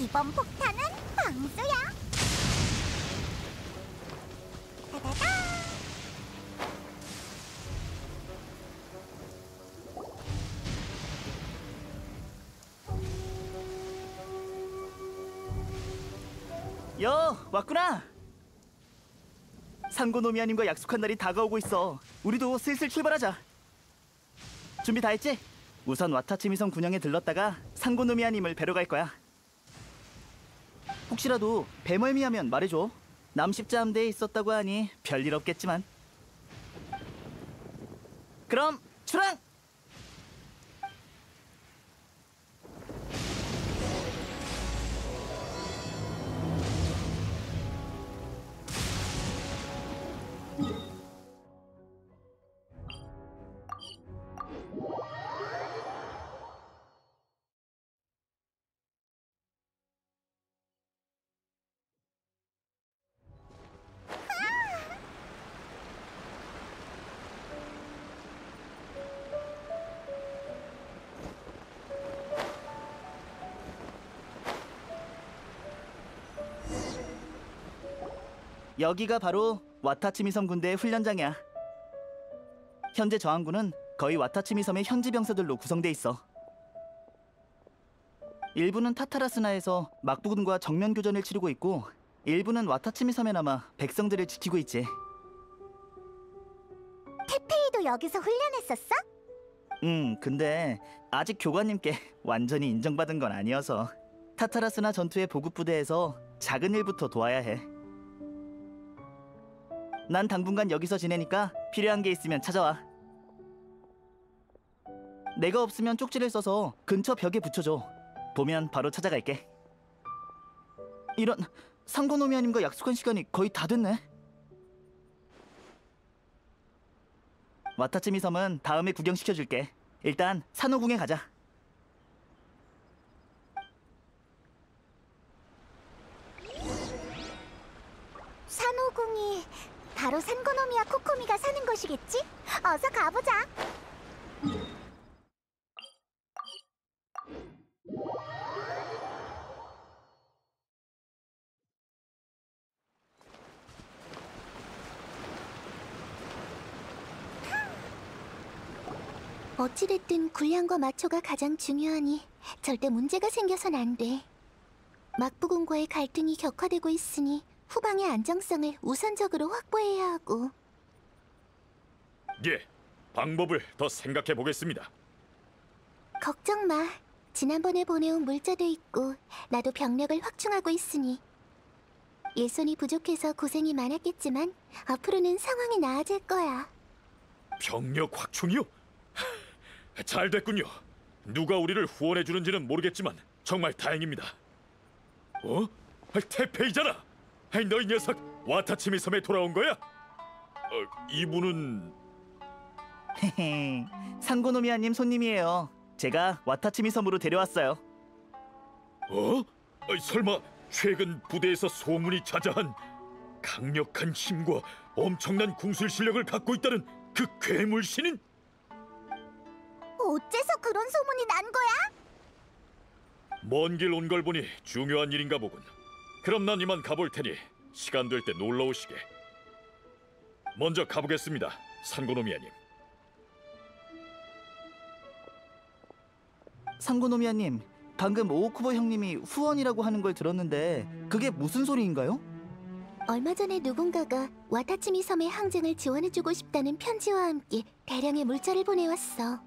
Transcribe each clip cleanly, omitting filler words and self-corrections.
이번 폭탄은 방수야. 따다다. 왔구나. 상고노미아님과 약속한 날이 다가오고 있어. 우리도 슬슬 출발하자. 준비 다 했지? 우선 와타치미섬 군영에 들렀다가 상고노미아님을 뵈러 갈 거야. 혹시라도 배멀미하면 말해줘. 남십자 함대에 있었다고 하니 별일 없겠지만. 그럼 출항! 여기가 바로 와타치미섬 군대의 훈련장이야. 현재 저항군은 거의 와타치미섬의 현지 병사들로 구성돼 있어. 일부는 타타라스나에서 막부군과 정면 교전을 치르고 있고, 일부는 와타치미섬에 남아 백성들을 지키고 있지. 테페이도 여기서 훈련했었어? 근데 아직 교관님께 완전히 인정받은 건 아니어서 타타라스나 전투의 보급부대에서 작은 일부터 도와야 해. 난 당분간 여기서 지내니까 필요한 게 있으면 찾아와. 내가 없으면 쪽지를 써서 근처 벽에 붙여줘. 보면 바로 찾아갈게. 이런, 상고노미아님과 약속한 시간이 거의 다 됐네. 와타치미 섬은 다음에 구경시켜줄게. 일단 산호궁에 가자. 산호궁이 바로 상고노미야 코코미가 사는 곳이겠지? 어서 가보자. 어찌됐든 군량과 마초가 가장 중요하니 절대 문제가 생겨선 안 돼. 막부군과의 갈등이 격화되고 있으니 후방의 안정성을 우선적으로 확보해야 하고. 예, 방법을 더 생각해 보겠습니다. 걱정 마. 지난번에 보내온 물자도 있고 나도 병력을 확충하고 있으니. 일손이 부족해서 고생이 많았겠지만 앞으로는 상황이 나아질 거야. 병력 확충이요? 잘 됐군요. 누가 우리를 후원해 주는지는 모르겠지만 정말 다행입니다. 어? 테페이잖아. 너희 녀석 와타치미 섬에 돌아온 거야? 이분은... 헤헤, 상고노미아님 손님이에요. 제가 와타치미 섬으로 데려왔어요. 어? 설마 최근 부대에서 소문이 자자한 강력한 힘과 엄청난 궁술 실력을 갖고 있다는 그 괴물신인? 어째서 그런 소문이 난 거야? 먼 길 온 걸 보니 중요한 일인가 보군. 그럼 난 이만 가볼 테니 시간 될 때 놀러 오시게. 먼저 가보겠습니다, 상고노미아님. 상고노미아님, 방금 오오쿠보 형님이 후원이라고 하는 걸 들었는데 그게 무슨 소리인가요? 얼마 전에 누군가가 와타치미 섬의 항쟁을 지원해주고 싶다는 편지와 함께 대량의 물자를 보내왔어.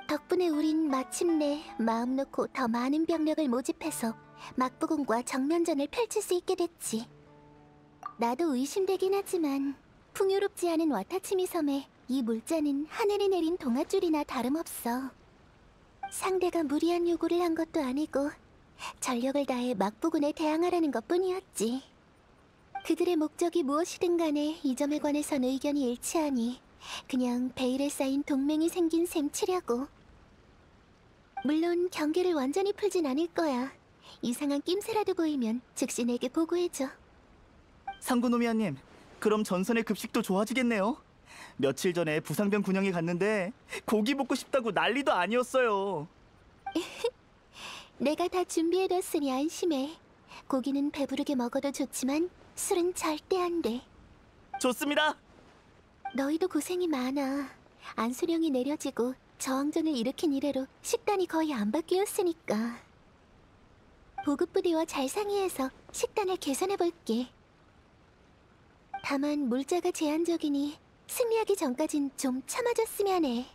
덕분에 우린 마침내 마음 놓고 더 많은 병력을 모집해서 막부군과 정면전을 펼칠 수 있게 됐지. 나도 의심되긴 하지만 풍요롭지 않은 와타치미 섬에 이 물자는 하늘이 내린 동아줄이나 다름없어. 상대가 무리한 요구를 한 것도 아니고 전력을 다해 막부군에 대항하라는 것뿐이었지. 그들의 목적이 무엇이든 간에 이 점에 관해선 의견이 일치하니 그냥 베일에 쌓인 동맹이 생긴 셈 치려고. 물론 경계를 완전히 풀진 않을 거야. 이상한 낌새라도 보이면 즉시 내게 보고해줘. 상구노미아님, 그럼 전선의 급식도 좋아지겠네요. 며칠 전에 부상병 군영에 갔는데 고기 먹고 싶다고 난리도 아니었어요. 내가 다 준비해뒀으니 안심해. 고기는 배부르게 먹어도 좋지만 술은 절대 안 돼. 좋습니다. 너희도 고생이 많아. 안수령이 내려지고 저항전을 일으킨 이래로 식단이 거의 안 바뀌었으니까. 보급부대와 잘 상의해서 식단을 개선해볼게. 다만 물자가 제한적이니 승리하기 전까진 좀 참아줬으면 해.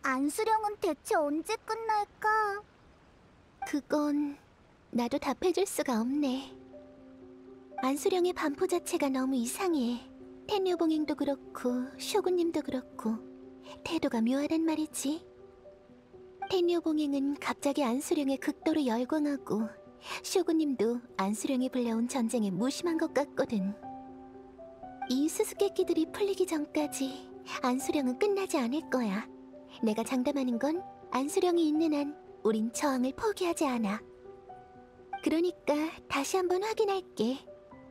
안수령은 대체 언제 끝날까? 그건 나도 답해줄 수가 없네. 안수령의 반포 자체가 너무 이상해. 텐류봉행도 그렇고 쇼군님도 그렇고 태도가 묘하단 말이지. 텐류봉행은 갑자기 안수령에 극도로 열광하고 쇼군님도 안수령이 불러온 전쟁에 무심한 것 같거든. 이 수수께끼들이 풀리기 전까지 안수령은 끝나지 않을 거야. 내가 장담하는 건 안수령이 있는 한 우린 저항을 포기하지 않아. 그러니까 다시 한번 확인할게.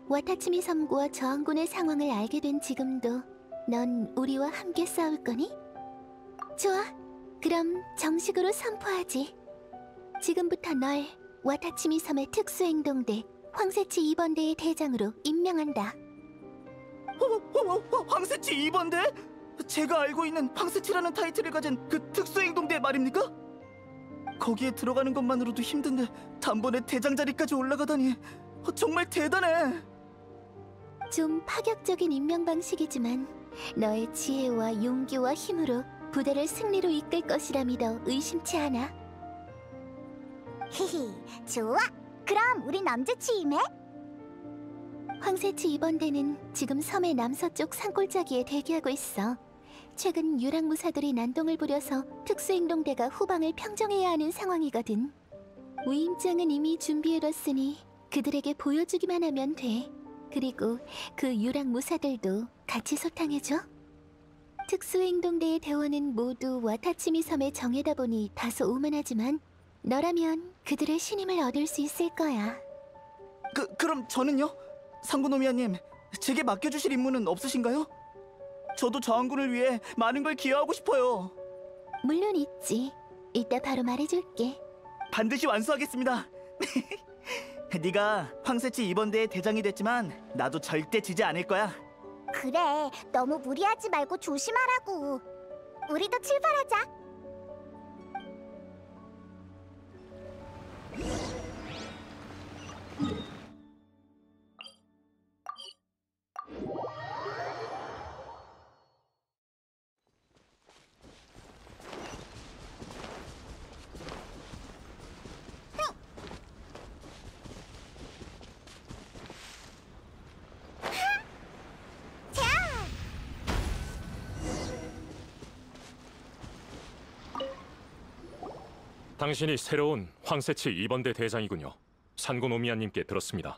와타치미 섬구와 저항군의 상황을 알게 된 지금도 넌 우리와 함께 싸울 거니? 좋아. 그럼 정식으로 선포하지. 지금부터 널 와타치미 섬의 특수행동대 황새치 2번대의 대장으로 임명한다. 황새치 2번대? 제가 알고 있는 황새치라는 타이틀을 가진 그 특수행동대 말입니까? 거기에 들어가는 것만으로도 힘든데 단번에 대장 자리까지 올라가다니 정말 대단해. 좀 파격적인 임명 방식이지만 너의 지혜와 용기와 힘으로 부대를 승리로 이끌 것이라 믿어 의심치 않아. 히히, 좋아. 그럼 우리 남재치 임해? 황새치 2번대는 지금 섬의 남서쪽 산골짜기에 대기하고 있어. 최근 유랑무사들이 난동을 부려서 특수행동대가 후방을 평정해야 하는 상황이거든. 위임장은 이미 준비해뒀으니 그들에게 보여주기만 하면 돼. 그리고 그 유랑무사들도 같이 소탕해줘. 특수행동대의 대원은 모두 와타치미 섬에 정해다 보니 다소 오만하지만 너라면 그들의 신임을 얻을 수 있을 거야. 그럼 저는요? 상구노미아님, 제게 맡겨주실 임무는 없으신가요? 저도 저항군을 위해 많은 걸 기여하고 싶어요. 물론 있지. 이따 바로 말해줄게. 반드시 완수하겠습니다. 네가 황새치 2번대의 대장이 됐지만 나도 절대 지지 않을 거야. 그래, 너무 무리하지 말고 조심하라고. 우리도 출발하자. 당신이 새로운 황새치 2번대 대장이군요. 산고노미아님께 들었습니다.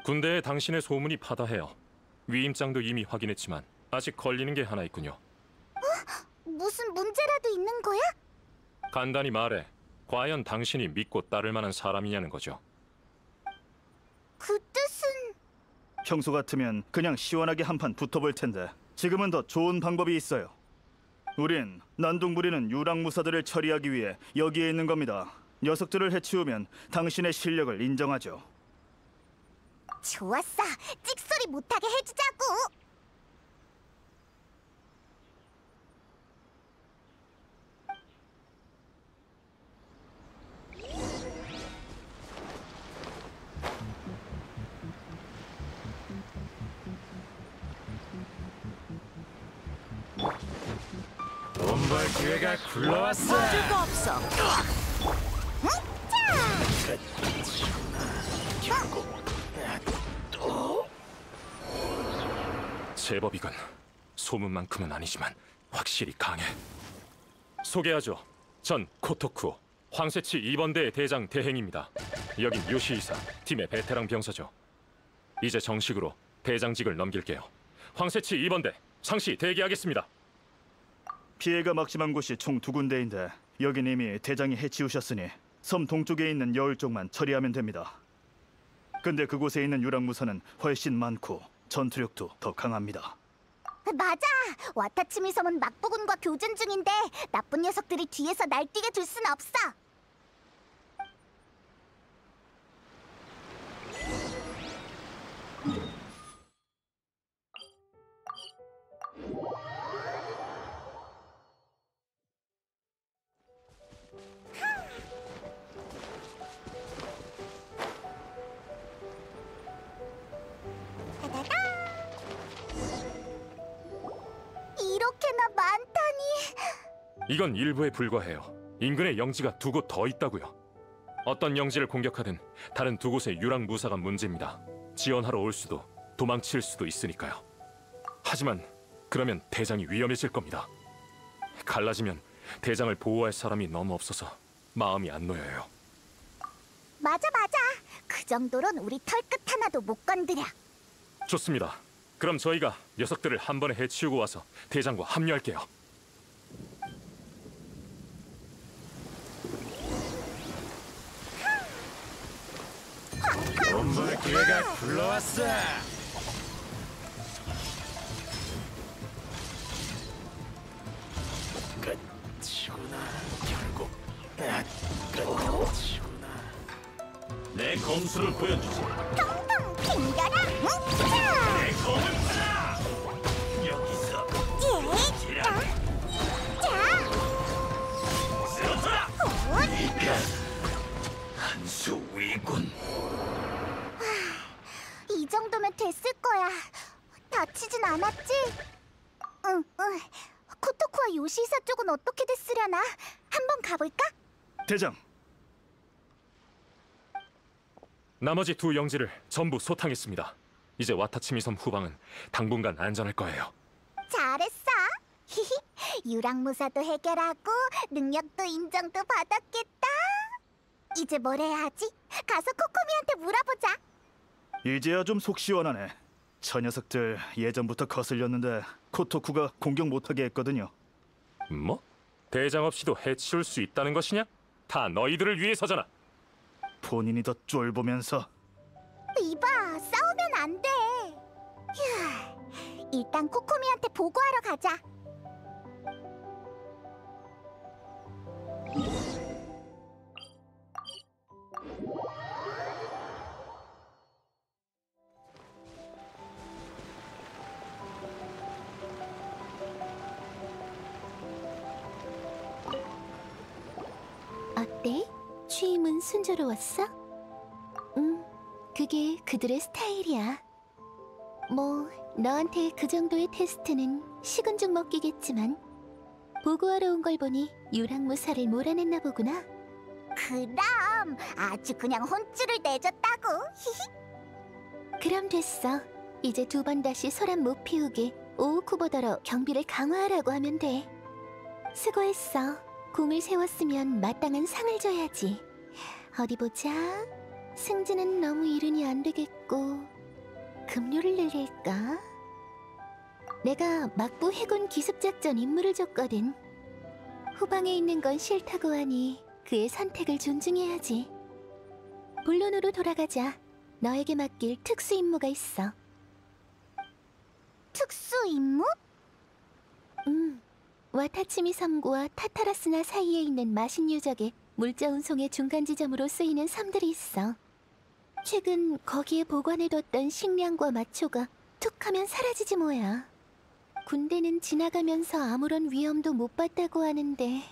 군대에 당신의 소문이 파다해요. 위임장도 이미 확인했지만 아직 걸리는 게 하나 있군요. 무슨 문제라도 있는 거야? 간단히 말해, 과연 당신이 믿고 따를 만한 사람이냐는 거죠. 그 뜻은... 평소 같으면 그냥 시원하게 한판 붙어볼 텐데 지금은 더 좋은 방법이 있어요. 우린 난동 부리는 유랑무사들을 처리하기 위해 여기에 있는 겁니다. 녀석들을 해치우면 당신의 실력을 인정하죠. 좋았어. 찍소리 못하게 해주자고. 돈 벌 기회가 굴러왔어. 봐줄 거 없어. 제법이군. 소문만큼은 아니지만 확실히 강해. 소개하죠. 전 코토쿠, 황새치 2번대 대장 대행입니다. 여긴 요시이사, 팀의 베테랑 병사죠. 이제 정식으로 대장직을 넘길게요. 황새치 2번대 상시 대기하겠습니다. 피해가 막심한 곳이 총 2군데인데 여긴 이미 대장이 해치우셨으니 섬 동쪽에 있는 여울 쪽만 처리하면 됩니다. 근데 그곳에 있는 유랑무사는 훨씬 많고 전투력도 더 강합니다. 맞아! 와타치미 섬은 막부군과 교전 중인데 나쁜 녀석들이 뒤에서 날뛰게 둘 순 없어! 이렇게나 많다니! 이건 일부에 불과해요. 인근에 영지가 2곳 더 있다고요. 어떤 영지를 공격하든 다른 2곳의 유랑 무사가 문제입니다. 지원하러 올 수도 도망칠 수도 있으니까요. 하지만 그러면 대장이 위험해질 겁니다. 갈라지면 대장을 보호할 사람이 너무 없어서 마음이 안 놓여요. 맞아. 그 정도론 우리 털끝 하나도 못 건드려. 좋습니다. 그럼 저희가 녀석들을 한 번에 해치우고 와서 대장과 합류할게요. 엄마 기회가 굴러왔어. 끝이구나. 결국 끝이구나. 내 검수를 보여주지. 텅텅 빙겨라! 내 검을 받아. 여기서 쓰러져라. 한수 위군. 이 정도면 됐을 거야. 다치진 않았지? 응. 코토쿠와 요시히사 쪽은 어떻게 됐으려나? 한번 가볼까? 대장, 나머지 2 영지를 전부 소탕했습니다. 이제 와타치미 섬 후방은 당분간 안전할 거예요. 잘했어. 유랑무사도 해결하고 능력도 인정도 받았겠다. 이제 뭘 해야 하지? 가서 코코미한테 물어보자. 이제야 좀 속 시원하네. 저 녀석들 예전부터 거슬렸는데 코토쿠가 공격 못하게 했거든요. 뭐? 대장 없이도 해치울 수 있다는 것이냐? 다 너희들을 위해서잖아. 본인이 더 쫄보면서. 이봐, 싸우면 안 돼. 휴, 일단 코코미한테 보고하러 가자. 어때? 취임은 순조로웠어? 그게 그들의 스타일이야. 뭐 너한테 그 정도의 테스트는 식은 죽 먹기겠지만 보고하러 온 걸 보니 유랑무사를 몰아냈나 보구나. 그럼 아주 그냥 혼쭐을 내줬다고. 그럼 됐어. 이제 2번 다시 소란 못 피우게 오우쿠보더로 경비를 강화하라고 하면 돼. 수고했어. 공을 세웠으면 마땅한 상을 줘야지. 어디 보자. 승진은 너무 이르니 안 되겠고 급료를 늘릴까? 내가 막부 해군 기습작전 임무를 줬거든. 후방에 있는 건 싫다고 하니 그의 선택을 존중해야지. 본론으로 돌아가자. 너에게 맡길 특수 임무가 있어. 특수 임무? 와타치미 섬과 타타라스나 사이에 있는 마신 유적의 물자 운송의 중간 지점으로 쓰이는 섬들이 있어. 최근 거기에 보관해뒀던 식량과 마초가 툭하면 사라지지 뭐야. 군대는 지나가면서 아무런 위험도 못 봤다고 하는데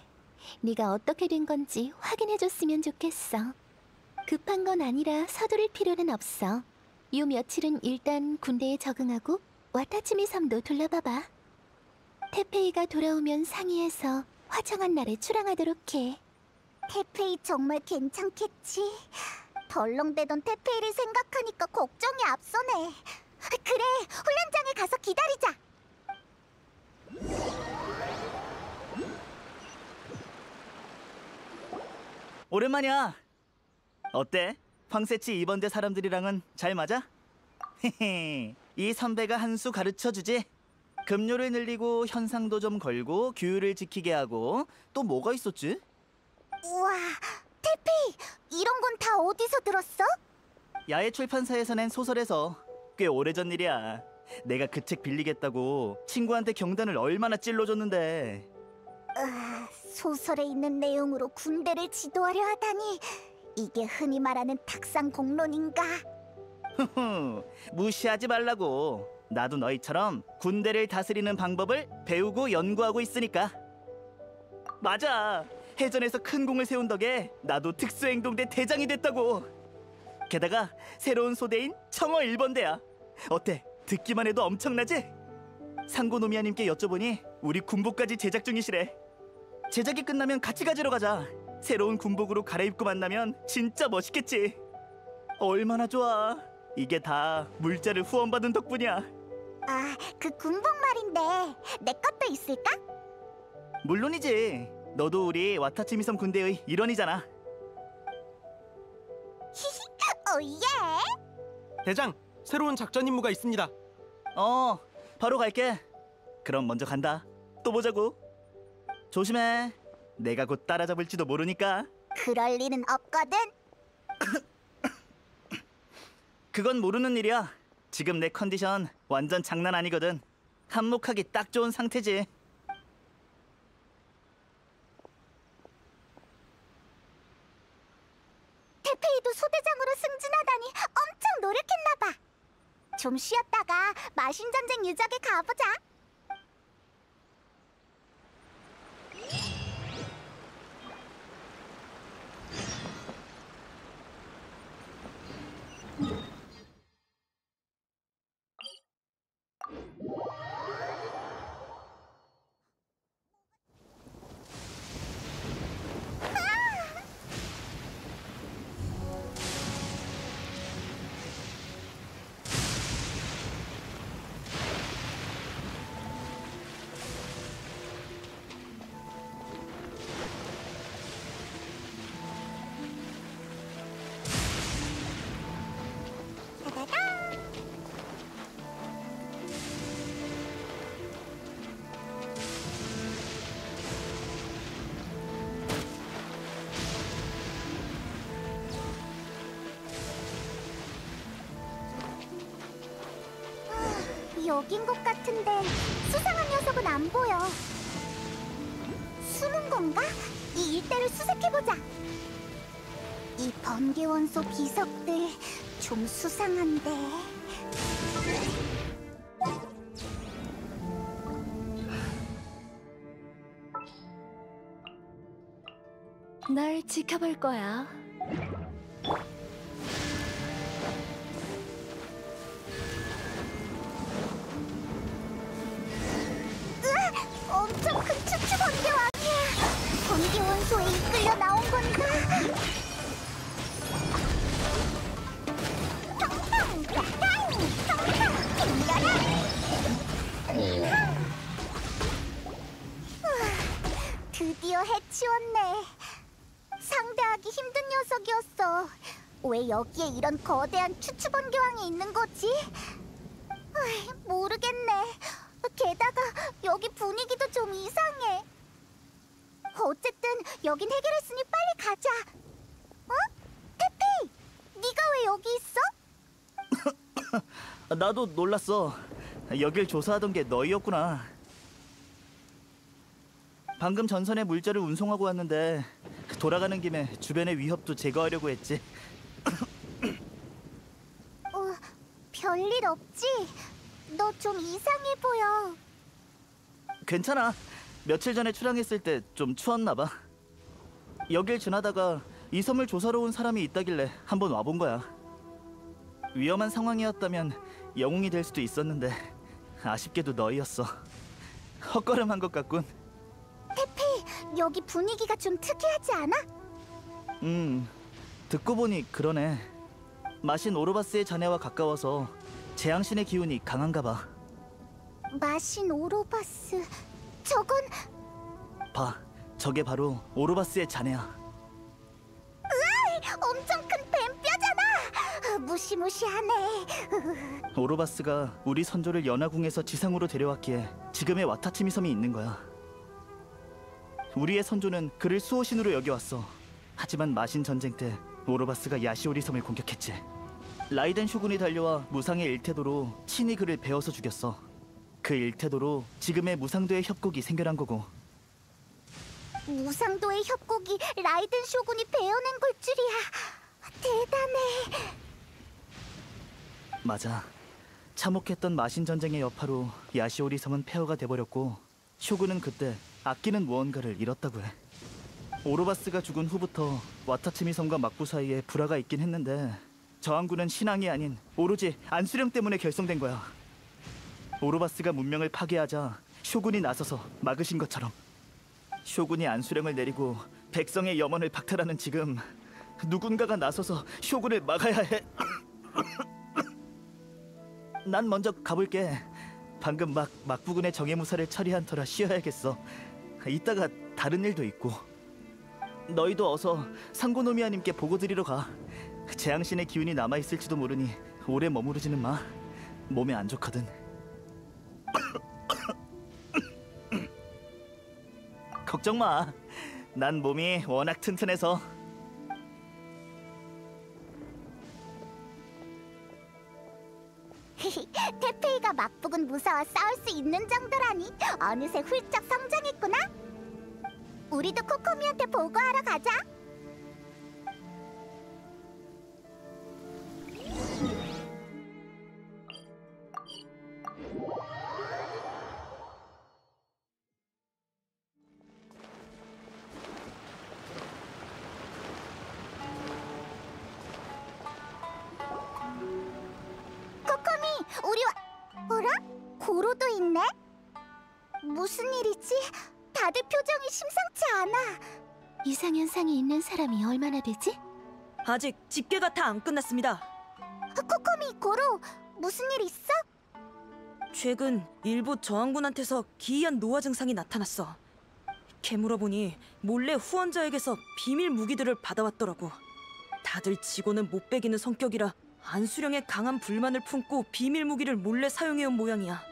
네가 어떻게 된 건지 확인해줬으면 좋겠어. 급한 건 아니라 서두를 필요는 없어. 요 며칠은 일단 군대에 적응하고 와타치미 섬도 둘러봐봐. 테페이가 돌아오면 상의해서 화창한 날에 출항하도록 해. 테페이 정말 괜찮겠지? 덜렁대던 테페이를 생각하니까 걱정이 앞서네. 그래, 훈련장에 가서 기다리자. 오랜만이야. 어때? 황새치 2번대 사람들이랑은 잘 맞아? 헤헤, 이 선배가 한 수 가르쳐주지. 급료를 늘리고 현상도 좀 걸고 규율을 지키게 하고 또 뭐가 있었지? 우와, 태피! 이런 건 다 어디서 들었어? 야외 출판사에서 낸 소설에서 꽤 오래전 일이야. 내가 그 책 빌리겠다고 친구한테 경단을 얼마나 찔러줬는데. 소설에 있는 내용으로 군대를 지도하려 하다니 이게 흔히 말하는 탁상 공론인가? 무시하지 말라고. 나도 너희처럼 군대를 다스리는 방법을 배우고 연구하고 있으니까. 맞아. 해전에서 큰 공을 세운 덕에 나도 특수행동대 대장이 됐다고. 게다가 새로운 소대인 청어 1번대야. 어때? 듣기만 해도 엄청나지? 상고노미아님께 여쭤보니 우리 군복까지 제작 중이시래. 제작이 끝나면 같이 가지러 가자. 새로운 군복으로 갈아입고 만나면 진짜 멋있겠지. 얼마나 좋아. 이게 다 물자를 후원받은 덕분이야. 아, 그 군복 말인데 내 것도 있을까? 물론이지. 너도 우리 와타치미섬 군대의 일원이잖아. 오예! 대장, 새로운 작전 임무가 있습니다. 바로 갈게. 그럼 먼저 간다. 또 보자고. 조심해. 내가 곧 따라잡을지도 모르니까. 그럴 리는 없거든. 그건 모르는 일이야. 지금 내 컨디션 완전 장난 아니거든. 한몫하기 딱 좋은 상태지. 태페이도 소대장으로 승진하다니 엄청 노력했나봐. 좀 쉬었다가 마신전쟁 유적에 가보자. 여긴 것 같은데 수상한 녀석은 안 보여. 숨은 건가? 이 일대를 수색해보자. 이 번개 원소 비석들 좀 수상한데. 널 지켜볼 거야. 엄청 큰 추추 번개왕이야. 번개 원소에 이끌려 나온 건가? 텅텅 텅텅 텅텅 튕겨라. 드디어 해치웠네. 상대하기 힘든 녀석이었어. 왜 여기에 이런 거대한 추추 번개왕이 있는 거지? 모르겠네. 게다가 여기 분위기도 좀 이상해. 어쨌든 여긴 해결했으니 빨리 가자. 태피! 네가 왜 여기 있어? 나도 놀랐어. 여길 조사하던 게 너희였구나. 방금 전선에 물자를 운송하고 왔는데 돌아가는 김에 주변의 위협도 제거하려고 했지. 별일 없지? 너 좀 이상해 보여. 괜찮아. 며칠 전에 출항했을 때 좀 추웠나 봐. 여길 지나다가 이 섬을 조사로 온 사람이 있다길래 한번 와본 거야. 위험한 상황이었다면 영웅이 될 수도 있었는데 아쉽게도 너희였어. 헛걸음한 것 같군. 태피, 여기 분위기가 좀 특이하지 않아? 듣고 보니 그러네. 마신 오로바스의 자네와 가까워서 재앙신의 기운이 강한가 봐. 마신 오로바스... 저건... 봐, 저게 바로 오로바스의 자네야. 엄청 큰 뱀뼈잖아! 무시무시하네. 오로바스가 우리 선조를 연화궁에서 지상으로 데려왔기에 지금의 와타치미 섬이 있는 거야. 우리의 선조는 그를 수호신으로 여겨왔어. 하지만 마신 전쟁 때 오로바스가 야시오리 섬을 공격했지. 라이덴 쇼군이 달려와 무상의 일태도로 친히 그를 베어서 죽였어. 그 일태도로 지금의 무상도의 협곡이 생겨난 거고. 무상도의 협곡이 라이든 쇼군이 베어낸 걸 줄이야. 대단해. 맞아. 참혹했던 마신 전쟁의 여파로 야시오리 섬은 폐허가 돼버렸고 쇼군은 그때 아끼는 무언가를 잃었다고 해. 오로바스가 죽은 후부터 와타치미 섬과 막부 사이에 불화가 있긴 했는데 저항군은 신앙이 아닌 오로지 안수령 때문에 결성된 거야. 오로바스가 문명을 파괴하자 쇼군이 나서서 막으신 것처럼. 쇼군이 안수령을 내리고 백성의 염원을 박탈하는 지금 누군가가 나서서 쇼군을 막아야 해. 난 먼저 가볼게. 방금 막부군의 정예무사를 처리한 터라 쉬어야겠어. 이따가 다른 일도 있고. 너희도 어서 상고노미아님께 보고 드리러 가. 재앙신의 기운이 남아있을지도 모르니 오래 머무르지는 마. 몸에 안 좋거든. 걱정 마. 난 몸이 워낙 튼튼해서. 테페이가 막북은 무사와 싸울 수 있는 정도라니 어느새 훌쩍 성장했구나. 우리도 코코미한테 보고하러 가자. 코코미, 어라? 고로도 있네? 무슨 일이지? 다들 표정이 심상치 않아. 이상현상이 있는 사람이 얼마나 되지? 아직 집계가 다 안 끝났습니다. 코코미, 고로, 무슨 일 있어? 최근 일부 저항군한테서 기이한 노화 증상이 나타났어. 캐물어보니 몰래 후원자에게서 비밀 무기들을 받아왔더라고. 다들 지고는 못 배기는 성격이라 안수령에 강한 불만을 품고 비밀 무기를 몰래 사용해온 모양이야.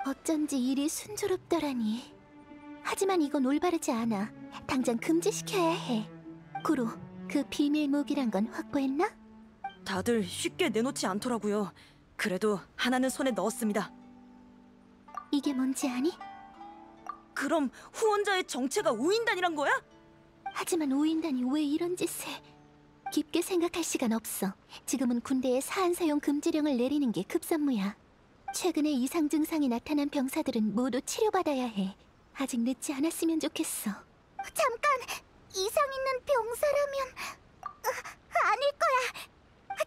어쩐지 일이 순조롭더라니. 하지만 이건 올바르지 않아. 당장 금지시켜야 해. 고로, 그 비밀 무기란 건 확보했나? 다들 쉽게 내놓지 않더라고요. 그래도 하나는 손에 넣었습니다. 이게 뭔지 아니? 그럼 후원자의 정체가 우인단이란 거야? 하지만 오인단이 왜 이런 짓을... 깊게 생각할 시간 없어. 지금은 군대에 사안 사용 금지령을 내리는 게 급선무야. 최근에 이상 증상이 나타난 병사들은 모두 치료받아야 해. 아직 늦지 않았으면 좋겠어. 잠깐! 이상 있는 병사라면... 아닐 거야.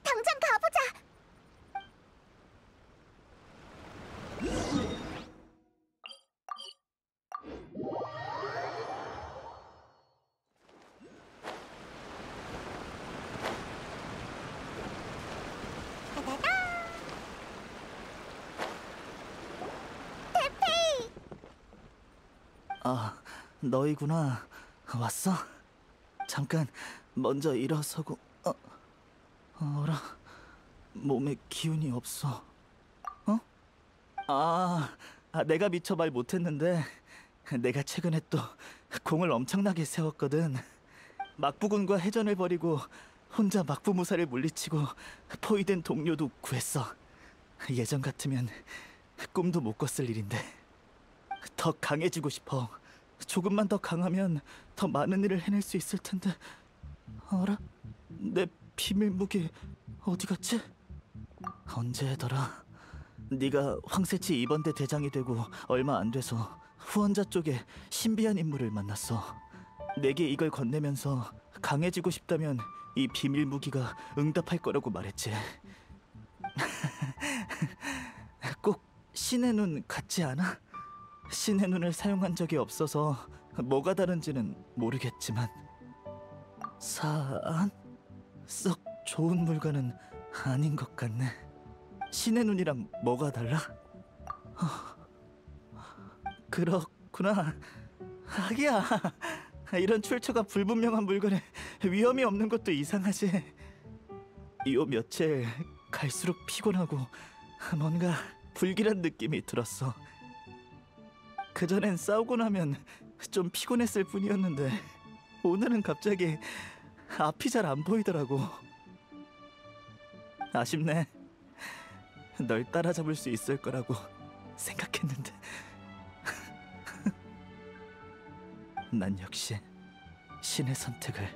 당장 가보자. 아, 너희구나. 왔어? 잠깐 먼저 일어서고. 어라, 몸에 기운이 없어. 내가 미처 말 못했는데 내가 최근에 또 공을 엄청나게 세웠거든. 막부군과 해전을 벌이고 혼자 막부무사를 물리치고 포위된 동료도 구했어. 예전 같으면 꿈도 못 꿨을 일인데. 더 강해지고 싶어. 조금만 더 강하면 더 많은 일을 해낼 수 있을 텐데. 어라? 내 비밀 무기 어디 갔지? 언제더라? 네가 황새치 2번대 대장이 되고 얼마 안 돼서 후원자 쪽에 신비한 인물을 만났어. 내게 이걸 건네면서 강해지고 싶다면 이 비밀 무기가 응답할 거라고 말했지. 꼭 신의 눈 같지 않아? 신의 눈을 사용한 적이 없어서 뭐가 다른지는 모르겠지만 사안? 썩 좋은 물건은 아닌 것 같네. 신의 눈이랑 뭐가 달라? 그렇구나. 하기야, 이런 출처가 불분명한 물건에 위험이 없는 것도 이상하지. 요 며칠 갈수록 피곤하고 뭔가 불길한 느낌이 들었어. 그전엔 싸우고 나면 좀 피곤했을 뿐이었는데 오늘은 갑자기 앞이 잘 안 보이더라고. 아쉽네. 널 따라잡을 수 있을 거라고 생각했는데. 난 역시 신의 선택을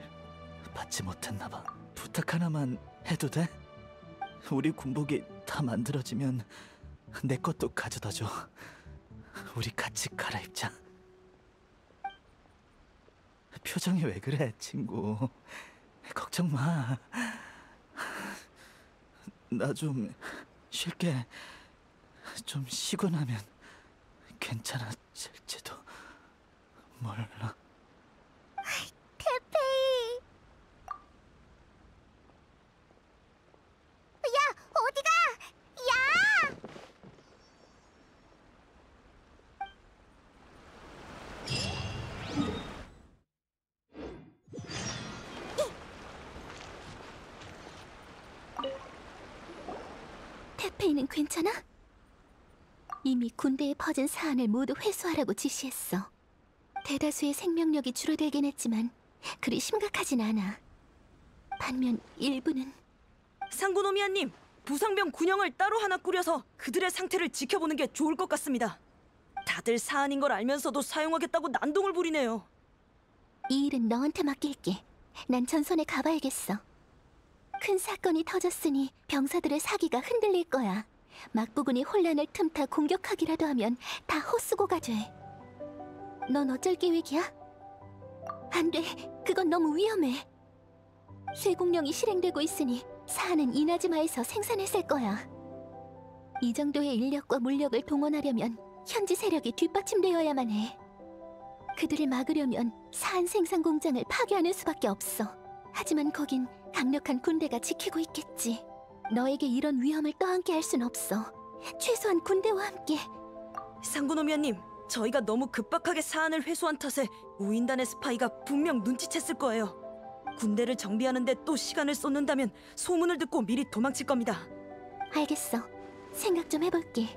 받지 못했나 봐. 부탁 하나만 해도 돼? 우리 군복이 다 만들어지면 내 것도 가져다 줘. 우리 같이 갈아입자. 표정이 왜 그래, 친구? 걱정 마. 나 좀 쉴게. 좀 쉬고 나면 괜찮아질지도 몰라. 태페이. 야, 어디가? 야! 태페이는 괜찮아? 이미 군대에 퍼진 사안을 모두 회수하라고 지시했어. 대다수의 생명력이 줄어들긴 했지만 그리 심각하진 않아. 반면 일부는 상고노미아님, 부상병 군형을 따로 하나 꾸려서 그들의 상태를 지켜보는 게 좋을 것 같습니다. 다들 사안인 걸 알면서도 사용하겠다고 난동을 부리네요. 이 일은 너한테 맡길게. 난 전선에 가봐야겠어. 큰 사건이 터졌으니 병사들의 사기가 흔들릴 거야. 막부군이 혼란을 틈타 공격하기라도 하면 다 헛수고가 돼. 넌 어쩔 계획이야? 안 돼. 그건 너무 위험해. 쇠공룡이 실행되고 있으니 사안은 이나즈마에서 생산했을 거야. 이 정도의 인력과 물력을 동원하려면 현지 세력이 뒷받침되어야만 해. 그들을 막으려면 사안 생산 공장을 파괴하는 수밖에 없어. 하지만 거긴 강력한 군대가 지키고 있겠지. 너에게 이런 위험을 떠안게 할 순 없어. 최소한 군대와 함께. 상고노미아님, 저희가 너무 급박하게 사안을 회수한 탓에 우인단의 스파이가 분명 눈치챘을 거예요. 군대를 정비하는데 또 시간을 쏟는다면 소문을 듣고 미리 도망칠 겁니다. 알겠어. 생각 좀 해볼게.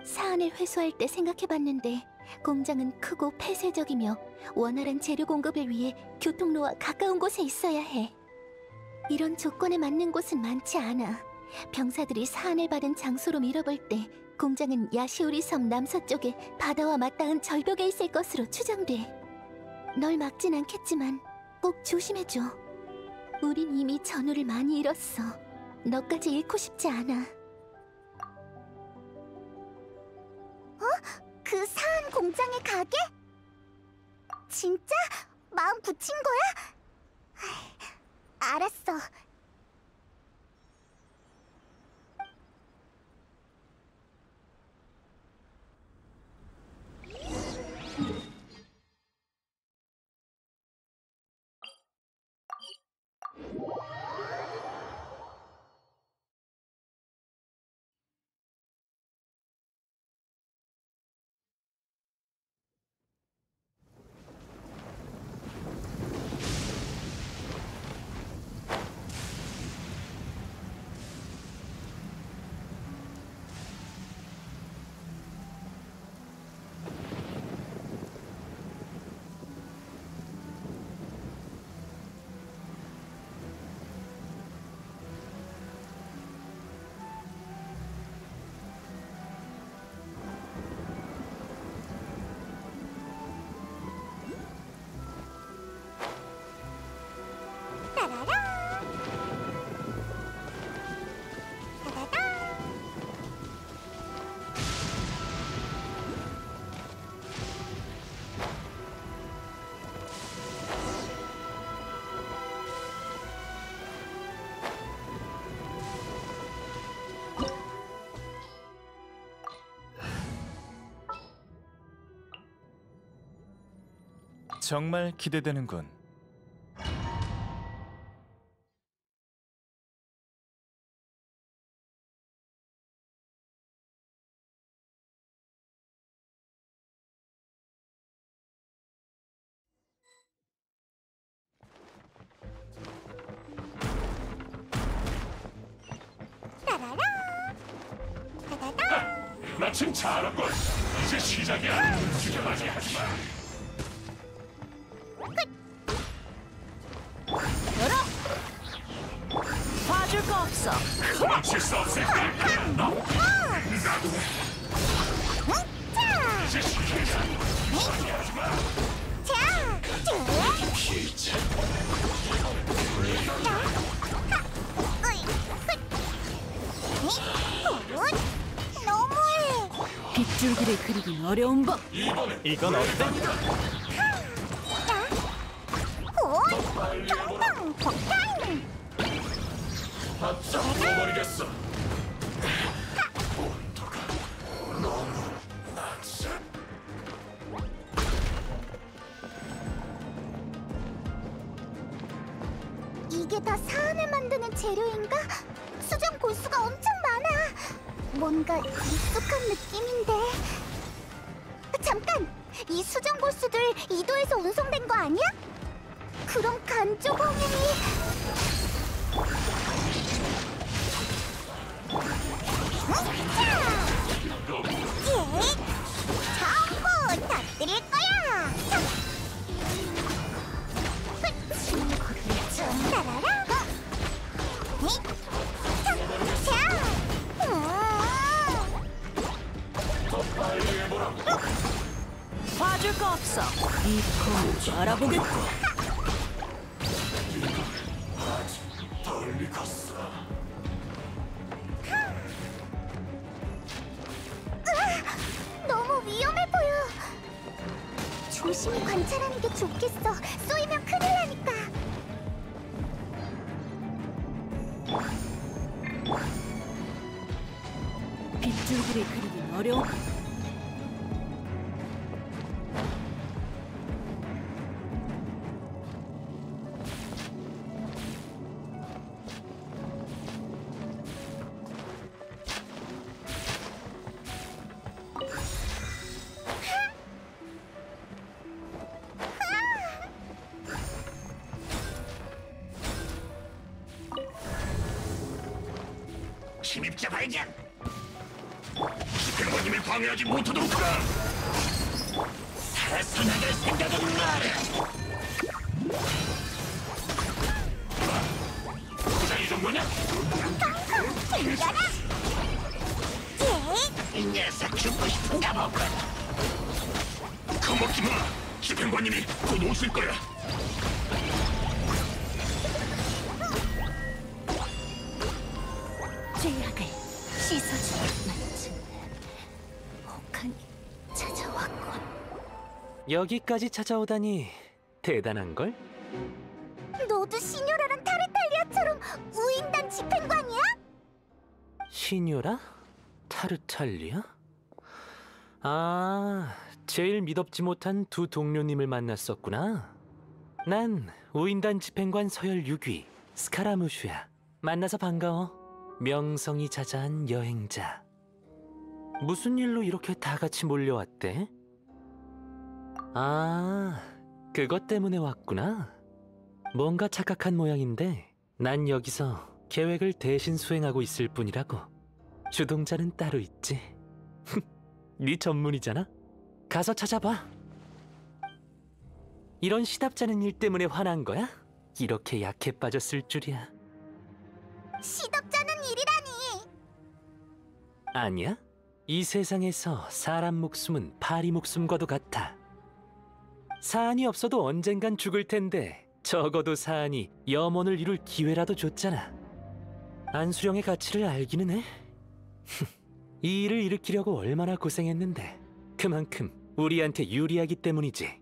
사안을 회수할 때 생각해봤는데 공장은 크고 폐쇄적이며 원활한 재료 공급을 위해 교통로와 가까운 곳에 있어야 해. 이런 조건에 맞는 곳은 많지 않아. 병사들이 사안을 받은 장소로 밀어볼 때 공장은 야시오리 섬 남서쪽에 바다와 맞닿은 절벽에 있을 것으로 추정돼. 널 막진 않겠지만 꼭 조심해줘. 우린 이미 전우를 많이 잃었어. 너까지 잃고 싶지 않아. 그 사안 공장에 가게? 진짜? 마음 붙인 거야? 알았어. 정말 기대되는군. 마침 잘 왔군. 이제 시작이야. 지켜하지 하지 마. 봐줄 거 없어. 도망칠 수 없을 거야. 나도 이제 시작이야. 하지 마. 피자. 빗줄기를 그리긴 어려운 법. 이건 어때? 죽어버리겠어. 이게 다 사안을 만드는 재료인가? 수정 골수가 엄청 많아. 뭔가 익숙한 느낌인데. 잠깐! 이 수정 골수들 이도에서 운송된 거 아니야? 그럼 간조 범인이... 전부 터뜨릴 거야! 따라라! 봐줄 거 없어. 이 검을 알아보겠고. 덜 익었어. 너무 위험해 보여. 조심히 관찰하는 게 좋겠어. 쏘이면 큰일 나니까. 빗줄기를 그리긴 어려워. 침입자 발견. 집행관님을 방해하지 못하도록 하라. 살아나갈 생각은 마라. 고장 이 정도냐? 이 녀석 죽고 싶은가 보군. 겁먹지 마. 집행관님이 곧 오실 거야. 죄악을 씻어주는 마침내 혹한이 찾아왔군. 여기까지 찾아오다니 대단한걸? 너도 시뇨라랑 타르탈리아처럼 우인단 집행관이야? 시뉴라? 타르탈리아? 아, 제일 미덥지 못한 두 동료님을 만났었구나. 난 우인단 집행관 서열 6위 스카라무슈야. 만나서 반가워. 명성이 자자한 여행자. 무슨 일로 이렇게 다 같이 몰려왔대? 아, 그것 때문에 왔구나. 뭔가 착각한 모양인데 난 여기서 계획을 대신 수행하고 있을 뿐이라고. 주동자는 따로 있지. 네 전문이잖아. 가서 찾아봐. 이런 시답잖은 일 때문에 화난 거야? 이렇게 약해 빠졌을 줄이야. 시덥잖은 일이라니. 아니야? 이 세상에서 사람 목숨은 파리 목숨과도 같아. 사안이 없어도 언젠간 죽을 텐데 적어도 사안이 염원을 이룰 기회라도 줬잖아. 안수령의 가치를 알기는 해. 이 일을 일으키려고 얼마나 고생했는데 그만큼 우리한테 유리하기 때문이지.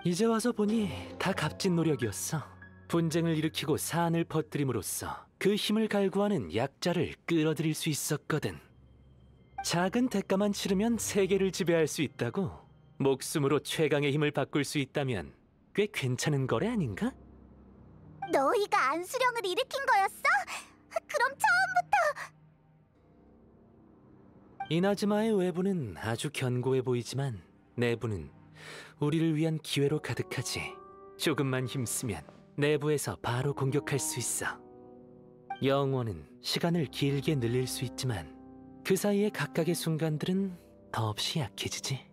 이제 와서 보니 다 값진 노력이었어. 분쟁을 일으키고 사안을 퍼뜨림으로써 그 힘을 갈구하는 약자를 끌어들일 수 있었거든. 작은 대가만 치르면 세계를 지배할 수 있다고. 목숨으로 최강의 힘을 바꿀 수 있다면 꽤 괜찮은 거래 아닌가? 너희가 안수령을 일으킨 거였어? 그럼 처음부터... 이나즈마의 외부는 아주 견고해 보이지만 내부는 우리를 위한 기회로 가득하지. 조금만 힘쓰면 내부에서 바로 공격할 수 있어. 영원은 시간을 길게 늘릴 수 있지만 그 사이에 각각의 순간들은 더없이 약해지지.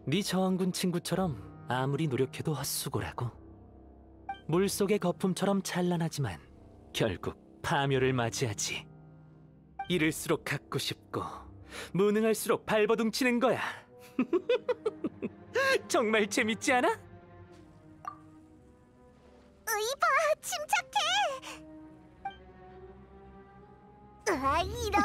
네 저항군 친구처럼 아무리 노력해도 헛수고라고. 물속의 거품처럼 찬란하지만 결국 파멸을 맞이하지. 이를수록 갖고 싶고 무능할수록 발버둥치는 거야. 정말 재밌지 않아? 이봐, 침착해. 아, 이런.